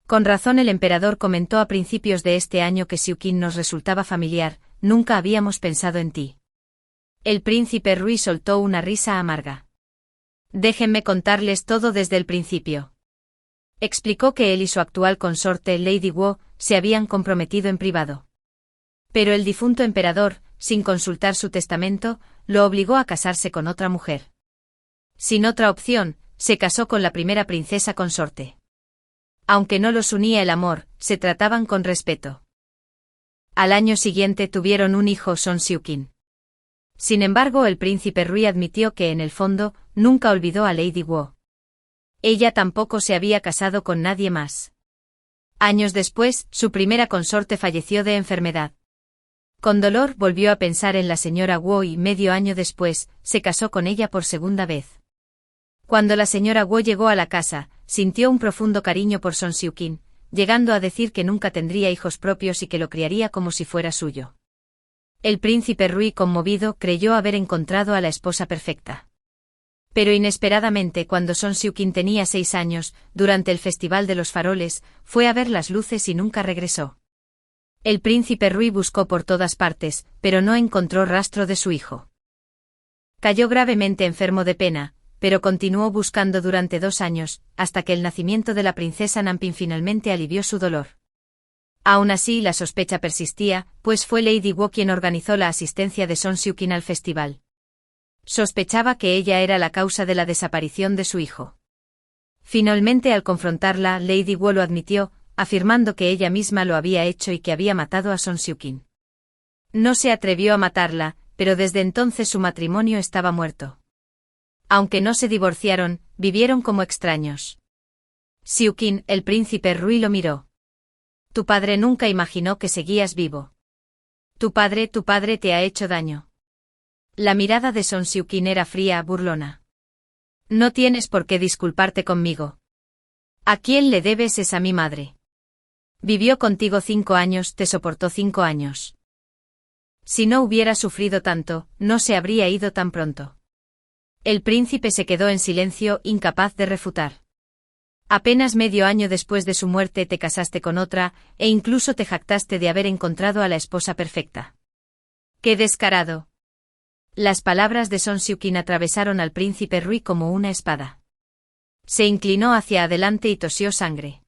Con razón el emperador comentó a principios de este año que Xiuqin nos resultaba familiar, nunca habíamos pensado en ti. El príncipe Rui soltó una risa amarga. Déjenme contarles todo desde el principio. Explicó que él y su actual consorte, Lady Guo, se habían comprometido en privado. Pero el difunto emperador, sin consultar su testamento, lo obligó a casarse con otra mujer. Sin otra opción, se casó con la primera princesa consorte. Aunque no los unía el amor, se trataban con respeto. Al año siguiente tuvieron un hijo, Son Xiuqin. Sin embargo, el príncipe Rui admitió que en el fondo, nunca olvidó a Lady Guo. Ella tampoco se había casado con nadie más. Años después, su primera consorte falleció de enfermedad. Con dolor volvió a pensar en la señora Guo y medio año después, se casó con ella por segunda vez. Cuando la señora Guo llegó a la casa, sintió un profundo cariño por Son Xiuqin, llegando a decir que nunca tendría hijos propios y que lo criaría como si fuera suyo. El príncipe Rui, conmovido, creyó haber encontrado a la esposa perfecta. Pero inesperadamente, cuando Son Xiuqin tenía 6 años, durante el Festival de los Faroles, fue a ver las luces y nunca regresó. El príncipe Rui buscó por todas partes, pero no encontró rastro de su hijo. Cayó gravemente enfermo de pena, pero continuó buscando durante 2 años, hasta que el nacimiento de la princesa Nanping finalmente alivió su dolor. Aún así, la sospecha persistía, pues fue Lady Guo quien organizó la asistencia de Son Xiuqin al festival. Sospechaba que ella era la causa de la desaparición de su hijo. Finalmente, al confrontarla, Lady Guo lo admitió, afirmando que ella misma lo había hecho y que había matado a Son Xiuqin. No se atrevió a matarla, pero desde entonces su matrimonio estaba muerto. Aunque no se divorciaron, vivieron como extraños. Xiuqin, el príncipe Rui, lo miró. Tu padre nunca imaginó que seguías vivo. Tu padre te ha hecho daño. La mirada de Son Xiuqin era fría, burlona. No tienes por qué disculparte conmigo. ¿A quién le debes? Es a mi madre. Vivió contigo 5 años, te soportó 5 años. Si no hubiera sufrido tanto, no se habría ido tan pronto. El príncipe se quedó en silencio, incapaz de refutar. Apenas medio año después de su muerte te casaste con otra, e incluso te jactaste de haber encontrado a la esposa perfecta. ¡Qué descarado! Las palabras de Son Xiuqin atravesaron al príncipe Rui como una espada. Se inclinó hacia adelante y tosió sangre.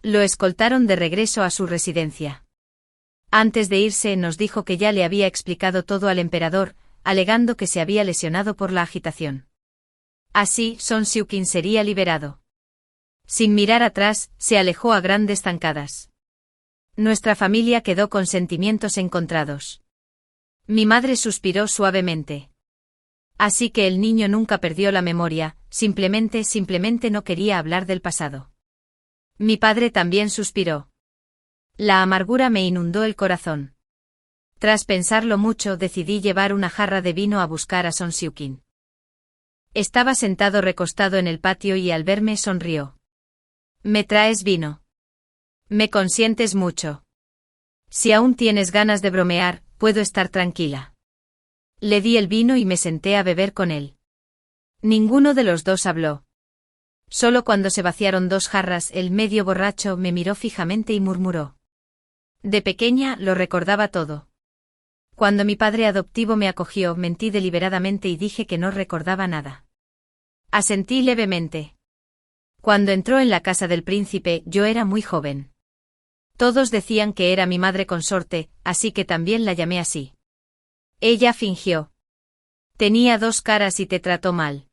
Lo escoltaron de regreso a su residencia. Antes de irse nos dijo que ya le había explicado todo al emperador, alegando que se había lesionado por la agitación. Así, Son Xiuqin sería liberado. Sin mirar atrás, se alejó a grandes zancadas. Nuestra familia quedó con sentimientos encontrados. Mi madre suspiró suavemente. Así que el niño nunca perdió la memoria, simplemente no quería hablar del pasado. Mi padre también suspiró. La amargura me inundó el corazón. Tras pensarlo mucho, decidí llevar una jarra de vino a buscar a Son Xiuqin. Estaba sentado recostado en el patio y al verme sonrió. ¿Me traes vino? Me consientes mucho. Si aún tienes ganas de bromear, puedo estar tranquila. Le di el vino y me senté a beber con él. Ninguno de los dos habló. Solo cuando se vaciaron 2 jarras, el medio borracho me miró fijamente y murmuró. De pequeña lo recordaba todo. Cuando mi padre adoptivo me acogió, mentí deliberadamente y dije que no recordaba nada. Asentí levemente. Cuando entró en la casa del príncipe, yo era muy joven. Todos decían que era mi madre consorte, así que también la llamé así. Ella fingió. Tenía 2 caras y te trató mal.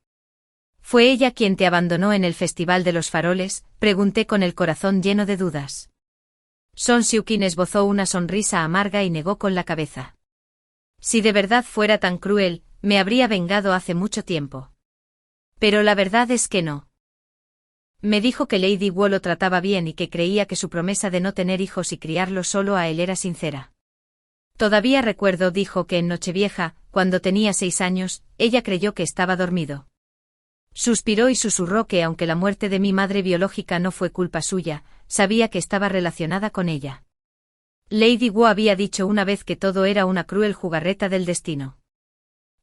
¿Fue ella quien te abandonó en el Festival de los Faroles? Pregunté con el corazón lleno de dudas. Son Xiuqin esbozó una sonrisa amarga y negó con la cabeza. Si de verdad fuera tan cruel, me habría vengado hace mucho tiempo. Pero la verdad es que no. Me dijo que Lady Guo lo trataba bien y que creía que su promesa de no tener hijos y criarlos solo a él era sincera. Todavía recuerdo, dijo, que en Nochevieja, cuando tenía 6 años, ella creyó que estaba dormido. Suspiró y susurró que aunque la muerte de mi madre biológica no fue culpa suya, sabía que estaba relacionada con ella. Lady Guo había dicho una vez que todo era una cruel jugarreta del destino.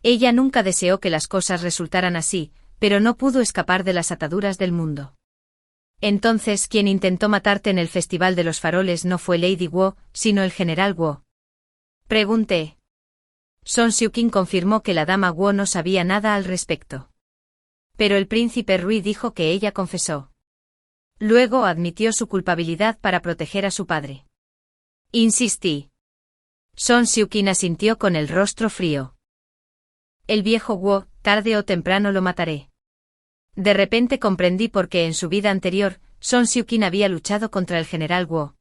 Ella nunca deseó que las cosas resultaran así, pero no pudo escapar de las ataduras del mundo. Entonces, quien intentó matarte en el Festival de los Faroles no fue Lady Guo, sino el general Guo. Pregunté. Son Xiuqin confirmó que la dama Guo no sabía nada al respecto. Pero el príncipe Rui dijo que ella confesó. Luego admitió su culpabilidad para proteger a su padre. Insistí. Son Xiuqin asintió con el rostro frío. El viejo Guo, tarde o temprano lo mataré. De repente comprendí por qué en su vida anterior, Son Xiuqin había luchado contra el general Guo.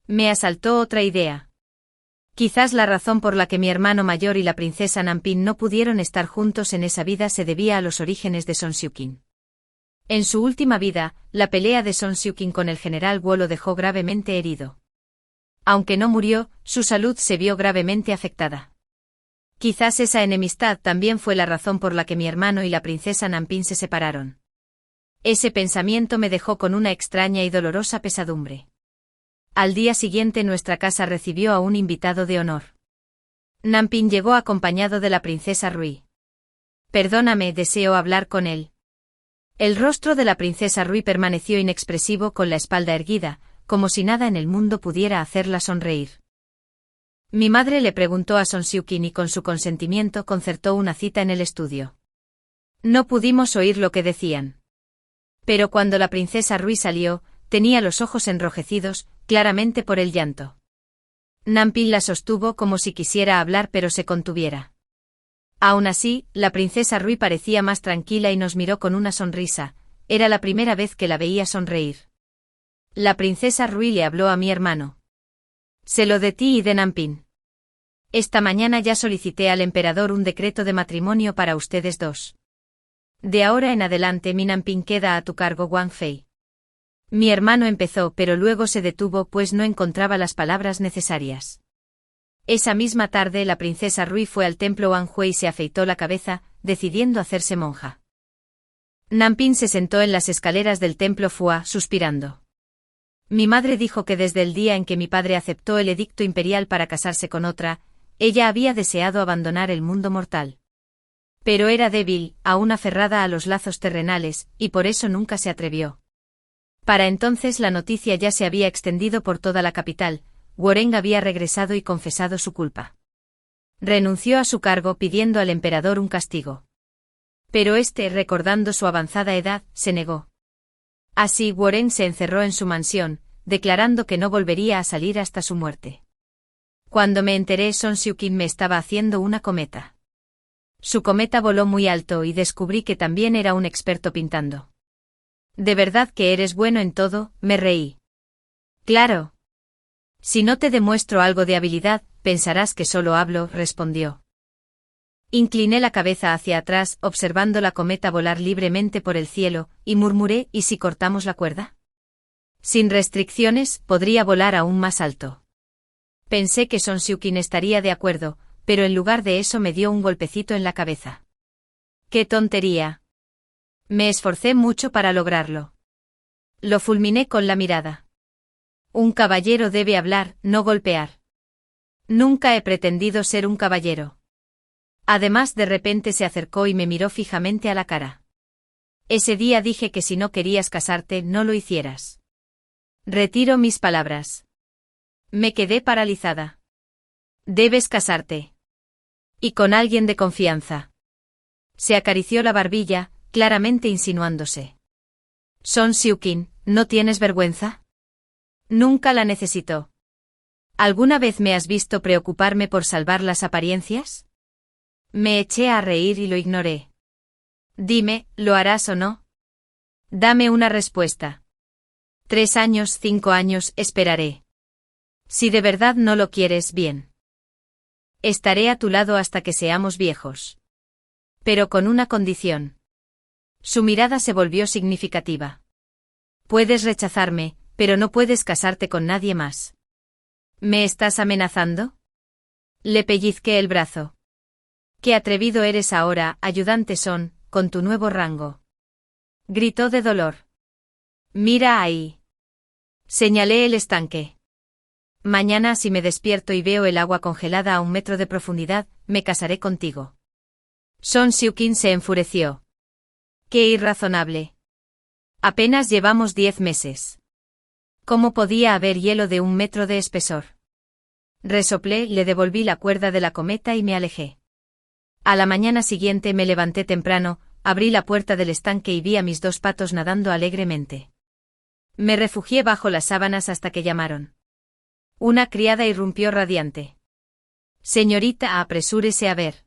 Me asaltó otra idea. Quizás la razón por la que mi hermano mayor y la princesa Nampin no pudieron estar juntos en esa vida se debía a los orígenes de Son Xiuqin. En su última vida, la pelea de Son Xiuqin con el general Guo lo dejó gravemente herido. Aunque no murió, su salud se vio gravemente afectada. Quizás esa enemistad también fue la razón por la que mi hermano y la princesa Nampin se separaron. Ese pensamiento me dejó con una extraña y dolorosa pesadumbre. Al día siguiente nuestra casa recibió a un invitado de honor. Nampin llegó acompañado de la princesa Rui. Perdóname, deseo hablar con él. El rostro de la princesa Rui permaneció inexpresivo con la espalda erguida, como si nada en el mundo pudiera hacerla sonreír. Mi madre le preguntó a Son Xiuqin y con su consentimiento concertó una cita en el estudio. No pudimos oír lo que decían. Pero cuando la princesa Rui salió, tenía los ojos enrojecidos, claramente por el llanto. Nampin la sostuvo como si quisiera hablar pero se contuviera. Aún así, la princesa Rui parecía más tranquila y nos miró con una sonrisa, era la primera vez que la veía sonreír. La princesa Rui le habló a mi hermano. Sé lo de ti y de Nampin. Esta mañana ya solicité al emperador un decreto de matrimonio para ustedes dos. De ahora en adelante mi Nampin queda a tu cargo, Wang Fei. Mi hermano empezó pero luego se detuvo pues no encontraba las palabras necesarias. Esa misma tarde la princesa Rui fue al templo Wanhui y se afeitó la cabeza, decidiendo hacerse monja. Nampin se sentó en las escaleras del templo Fua, suspirando. Mi madre dijo que desde el día en que mi padre aceptó el edicto imperial para casarse con otra, ella había deseado abandonar el mundo mortal. Pero era débil, aún aferrada a los lazos terrenales, y por eso nunca se atrevió. Para entonces la noticia ya se había extendido por toda la capital, Guoreng había regresado y confesado su culpa. Renunció a su cargo pidiendo al emperador un castigo. Pero este, recordando su avanzada edad, se negó. Así Guoreng se encerró en su mansión, declarando que no volvería a salir hasta su muerte. Cuando me enteré, Son Xiuqin me estaba haciendo una cometa. Su cometa voló muy alto y descubrí que también era un experto pintando. ¿De verdad que eres bueno en todo?, me reí. Claro. Si no te demuestro algo de habilidad, pensarás que solo hablo, respondió. Incliné la cabeza hacia atrás, observando la cometa volar libremente por el cielo, y murmuré, ¿y si cortamos la cuerda? Sin restricciones, podría volar aún más alto. Pensé que Son Xiuqin estaría de acuerdo, pero en lugar de eso me dio un golpecito en la cabeza. ¡Qué tontería! Me esforcé mucho para lograrlo. Lo fulminé con la mirada. Un caballero debe hablar, no golpear. Nunca he pretendido ser un caballero. Además, de repente se acercó y me miró fijamente a la cara. Ese día dije que si no querías casarte, no lo hicieras. Retiro mis palabras. Me quedé paralizada. Debes casarte. Y con alguien de confianza. Se acarició la barbilla, claramente insinuándose. Son Xiuqin, ¿no tienes vergüenza? Nunca la necesitó. ¿Alguna vez me has visto preocuparme por salvar las apariencias? Me eché a reír y lo ignoré. Dime, ¿lo harás o no? Dame una respuesta. 3 años, 5 años, esperaré. Si de verdad no lo quieres, bien. Estaré a tu lado hasta que seamos viejos. Pero con una condición. Su mirada se volvió significativa. Puedes rechazarme, pero no puedes casarte con nadie más. ¿Me estás amenazando? Le pellizqué el brazo. Qué atrevido eres ahora, ayudante Son, con tu nuevo rango. Gritó de dolor. Mira ahí. Señalé el estanque. Mañana, si me despierto y veo el agua congelada a 1 metro de profundidad, me casaré contigo. Son Xiuqin se enfureció. Qué irrazonable. Apenas llevamos 10 meses. ¿Cómo podía haber hielo de 1 metro de espesor? Resoplé, le devolví la cuerda de la cometa y me alejé. A la mañana siguiente me levanté temprano, abrí la puerta del estanque y vi a mis 2 patos nadando alegremente. Me refugié bajo las sábanas hasta que llamaron. Una criada irrumpió radiante. Señorita, apresúrese a ver.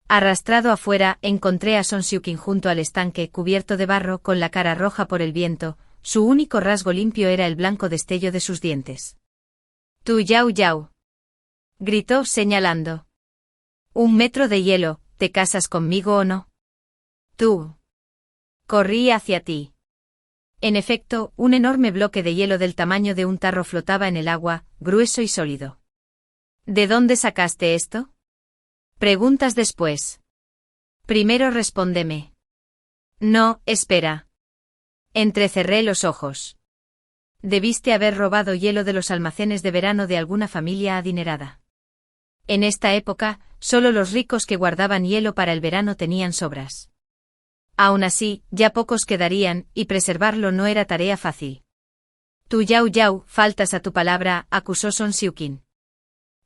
Arrastrado afuera, encontré a Son Xiuqin junto al estanque, cubierto de barro, con la cara roja por el viento. Su único rasgo limpio era el blanco destello de sus dientes. «Tú, Yao Yao», gritó señalando. «1 metro de hielo, ¿te casas conmigo o no?» «Tú». Corrí hacia ti. En efecto, un enorme bloque de hielo del tamaño de un tarro flotaba en el agua, grueso y sólido. «¿De dónde sacaste esto?» «Preguntas después. Primero respóndeme». «No, espera». Entrecerré los ojos. Debiste haber robado hielo de los almacenes de verano de alguna familia adinerada. En esta época, solo los ricos que guardaban hielo para el verano tenían sobras. Aún así, ya pocos quedarían, y preservarlo no era tarea fácil. «Tú, Yao Yao, faltas a tu palabra», acusó Son Xiuqin.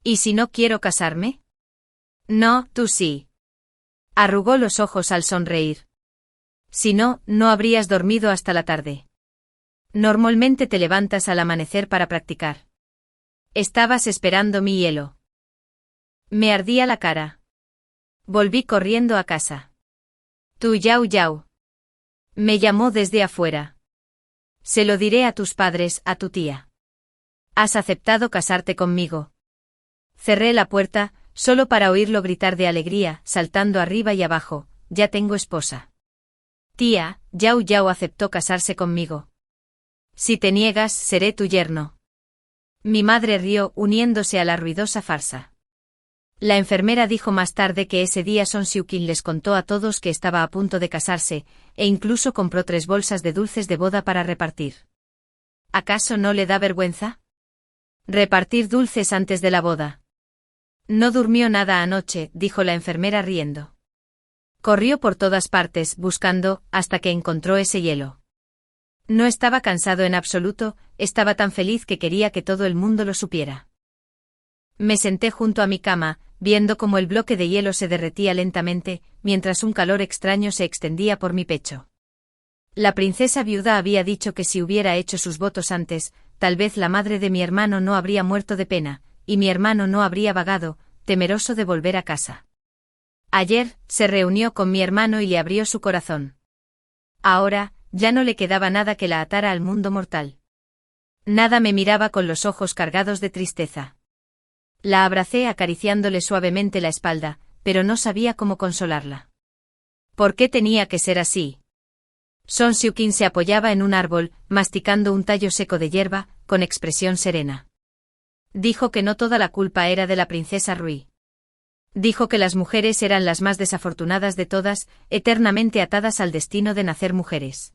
«¿Y si no quiero casarme?» «No, tú sí». Arrugó los ojos al sonreír. «Si no, no habrías dormido hasta la tarde. Normalmente te levantas al amanecer para practicar. Estabas esperando mi hielo». Me ardía la cara. Volví corriendo a casa. «Tú, Yao Yao». Me llamó desde afuera. «Se lo diré a tus padres, a tu tía. Has aceptado casarte conmigo». Cerré la puerta, solo para oírlo gritar de alegría, saltando arriba y abajo: «Ya tengo esposa». «Tía, Yao Yao aceptó casarse conmigo. Si te niegas, seré tu yerno». Mi madre rió, uniéndose a la ruidosa farsa. La enfermera dijo más tarde que ese día Son Xiuqin les contó a todos que estaba a punto de casarse, e incluso compró 3 bolsas de dulces de boda para repartir. ¿Acaso no le da vergüenza? Repartir dulces antes de la boda. No durmió nada anoche, dijo la enfermera riendo. Corrió por todas partes, buscando, hasta que encontró ese hielo. No estaba cansado en absoluto, estaba tan feliz que quería que todo el mundo lo supiera. Me senté junto a mi cama, viendo cómo el bloque de hielo se derretía lentamente, mientras un calor extraño se extendía por mi pecho. La princesa viuda había dicho que si hubiera hecho sus votos antes, tal vez la madre de mi hermano no habría muerto de pena, y mi hermano no habría vagado, temeroso de volver a casa. Ayer, se reunió con mi hermano y le abrió su corazón. Ahora, ya no le quedaba nada que la atara al mundo mortal. Nada me miraba con los ojos cargados de tristeza. La abracé acariciándole suavemente la espalda, pero no sabía cómo consolarla. ¿Por qué tenía que ser así? Son Xiuqin se apoyaba en un árbol, masticando un tallo seco de hierba, con expresión serena. Dijo que no toda la culpa era de la princesa Rui. Dijo que las mujeres eran las más desafortunadas de todas, eternamente atadas al destino de nacer mujeres.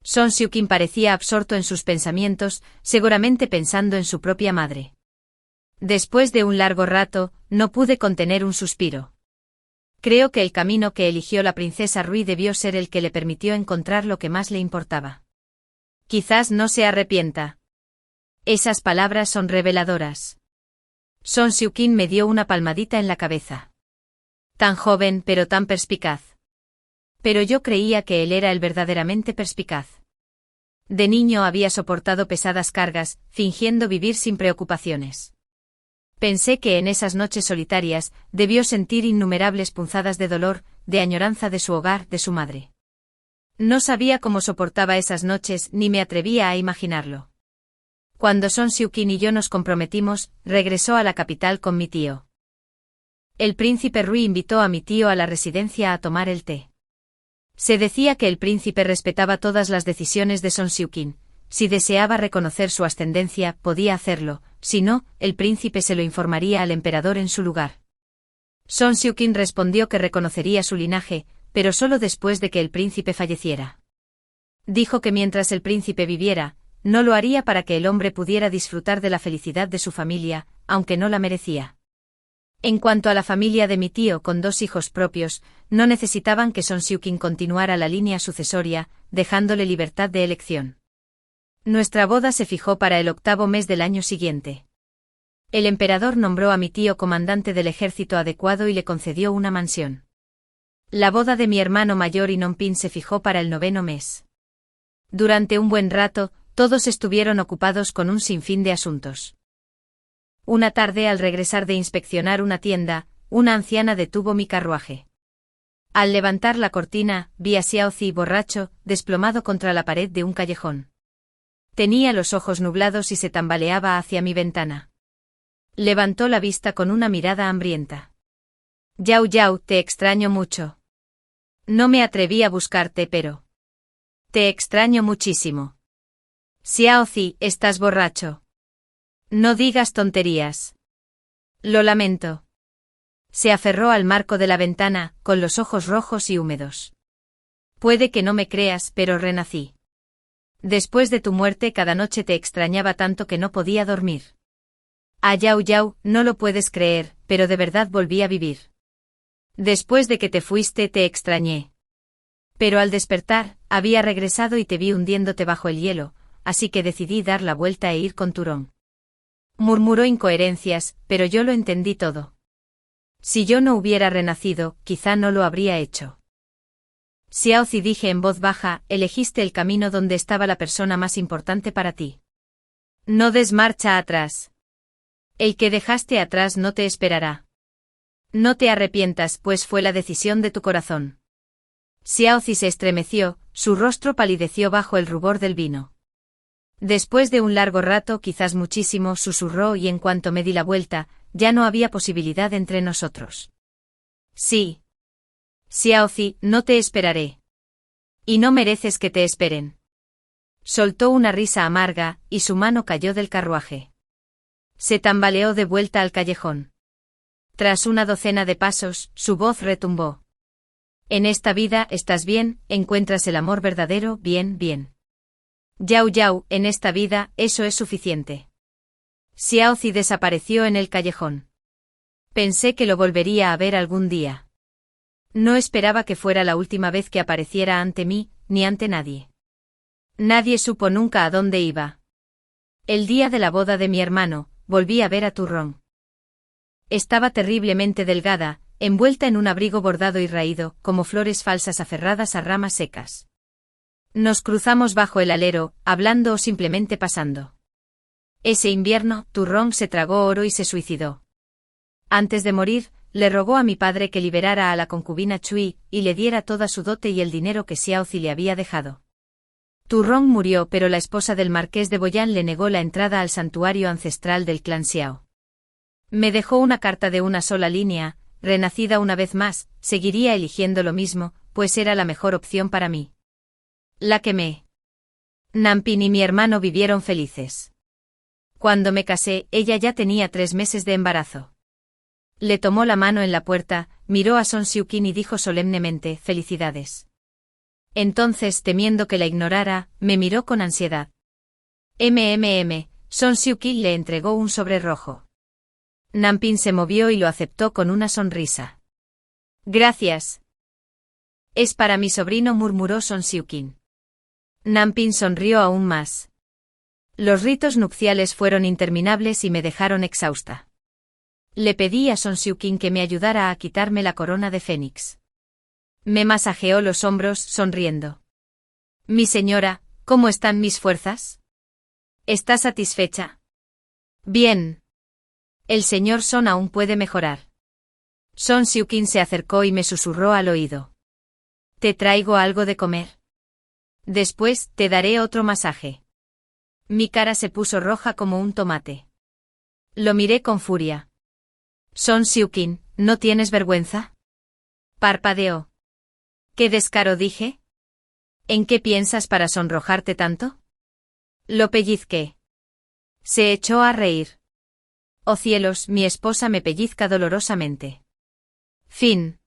Son Xiuqin parecía absorto en sus pensamientos, seguramente pensando en su propia madre. Después de un largo rato, no pude contener un suspiro. Creo que el camino que eligió la princesa Rui debió ser el que le permitió encontrar lo que más le importaba. Quizás no se arrepienta. Esas palabras son reveladoras. Son Xiuqin me dio una palmadita en la cabeza. Tan joven pero tan perspicaz. Pero yo creía que él era el verdaderamente perspicaz. De niño había soportado pesadas cargas, fingiendo vivir sin preocupaciones. Pensé que en esas noches solitarias, debió sentir innumerables punzadas de dolor, de añoranza de su hogar, de su madre. No sabía cómo soportaba esas noches ni me atrevía a imaginarlo. Cuando Son Xiuqin y yo nos comprometimos, regresó a la capital con mi tío. El príncipe Rui invitó a mi tío a la residencia a tomar el té. Se decía que el príncipe respetaba todas las decisiones de Son Xiuqin. Si deseaba reconocer su ascendencia, podía hacerlo, si no, el príncipe se lo informaría al emperador en su lugar. Son Xiuqin respondió que reconocería su linaje, pero solo después de que el príncipe falleciera. Dijo que mientras el príncipe viviera, no lo haría para que el hombre pudiera disfrutar de la felicidad de su familia, aunque no la merecía. En cuanto a la familia de mi tío con 2 hijos propios, no necesitaban que Son Xiuqin continuara la línea sucesoria, dejándole libertad de elección. Nuestra boda se fijó para el 8º mes del año siguiente. El emperador nombró a mi tío comandante del ejército adecuado y le concedió una mansión. La boda de mi hermano mayor y Nompin se fijó para el 9º mes. Durante un buen rato, todos estuvieron ocupados con un sinfín de asuntos. Una tarde, al regresar de inspeccionar una tienda, una anciana detuvo mi carruaje. Al levantar la cortina, vi a Xiaozi borracho, desplomado contra la pared de un callejón. Tenía los ojos nublados y se tambaleaba hacia mi ventana. Levantó la vista con una mirada hambrienta. Yao Yao, te extraño mucho. No me atreví a buscarte, pero... Te extraño muchísimo. Xiaozi, estás borracho. No digas tonterías. Lo lamento. Se aferró al marco de la ventana, con los ojos rojos y húmedos. Puede que no me creas, pero renací. Después de tu muerte cada noche te extrañaba tanto que no podía dormir. Ah, Yao Yao, no lo puedes creer, pero de verdad volví a vivir. Después de que te fuiste te extrañé. Pero al despertar, había regresado y te vi hundiéndote bajo el hielo, así que decidí dar la vuelta e ir con Turón. Murmuró incoherencias, pero yo lo entendí todo. Si yo no hubiera renacido, quizá no lo habría hecho. Xiaozi, dije en voz baja, elegiste el camino donde estaba la persona más importante para ti. No des marcha atrás. El que dejaste atrás no te esperará. No te arrepientas, pues fue la decisión de tu corazón. Xiaozi se estremeció, su rostro palideció bajo el rubor del vino. Después de un largo rato, quizás muchísimo, susurró y en cuanto me di la vuelta, ya no había posibilidad entre nosotros. Sí. Xiaozi, no te esperaré. Y no mereces que te esperen. Soltó una risa amarga, y su mano cayó del carruaje. Se tambaleó de vuelta al callejón. Tras una docena de pasos, su voz retumbó. En esta vida estás bien, encuentras el amor verdadero, bien, bien. Yao Yao, en esta vida, eso es suficiente. Xiaozi desapareció en el callejón. Pensé que lo volvería a ver algún día. No esperaba que fuera la última vez que apareciera ante mí, ni ante nadie. Nadie supo nunca a dónde iba. El día de la boda de mi hermano, volví a ver a Turrón. Estaba terriblemente delgada, envuelta en un abrigo bordado y raído, como flores falsas aferradas a ramas secas. Nos cruzamos bajo el alero, hablando o simplemente pasando. Ese invierno, Turrón se tragó oro y se suicidó. Antes de morir, le rogó a mi padre que liberara a la concubina Chui, y le diera toda su dote y el dinero que Xiaozi le había dejado. Turrón murió, pero la esposa del marqués de Boyan le negó la entrada al santuario ancestral del clan Xiao. Me dejó una carta de una sola línea: renacida una vez más, seguiría eligiendo lo mismo, pues era la mejor opción para mí. La quemé. Nampin y mi hermano vivieron felices. Cuando me casé, ella ya tenía 3 meses de embarazo. Le tomó la mano en la puerta, miró a Son Xiuqin y dijo solemnemente: felicidades. Entonces, temiendo que la ignorara, me miró con ansiedad. Son Xiuqin le entregó un sobre rojo. Nampin se movió y lo aceptó con una sonrisa. Gracias. Es para mi sobrino, murmuró Son Xiuqin. Nampin sonrió aún más. Los ritos nupciales fueron interminables y me dejaron exhausta. Le pedí a Son Xiuqin que me ayudara a quitarme la corona de Fénix. Me masajeó los hombros, sonriendo. Mi señora, ¿cómo están mis fuerzas? ¿Está satisfecha? Bien. El señor Son aún puede mejorar. Son Xiuqin se acercó y me susurró al oído. ¿Te traigo algo de comer? Después, te daré otro masaje. Mi cara se puso roja como un tomate. Lo miré con furia. Son Xiuqin, ¿no tienes vergüenza? Parpadeó. ¿Qué descaro, dije? ¿En qué piensas para sonrojarte tanto? Lo pellizqué. Se echó a reír. Oh cielos, mi esposa me pellizca dolorosamente. Fin.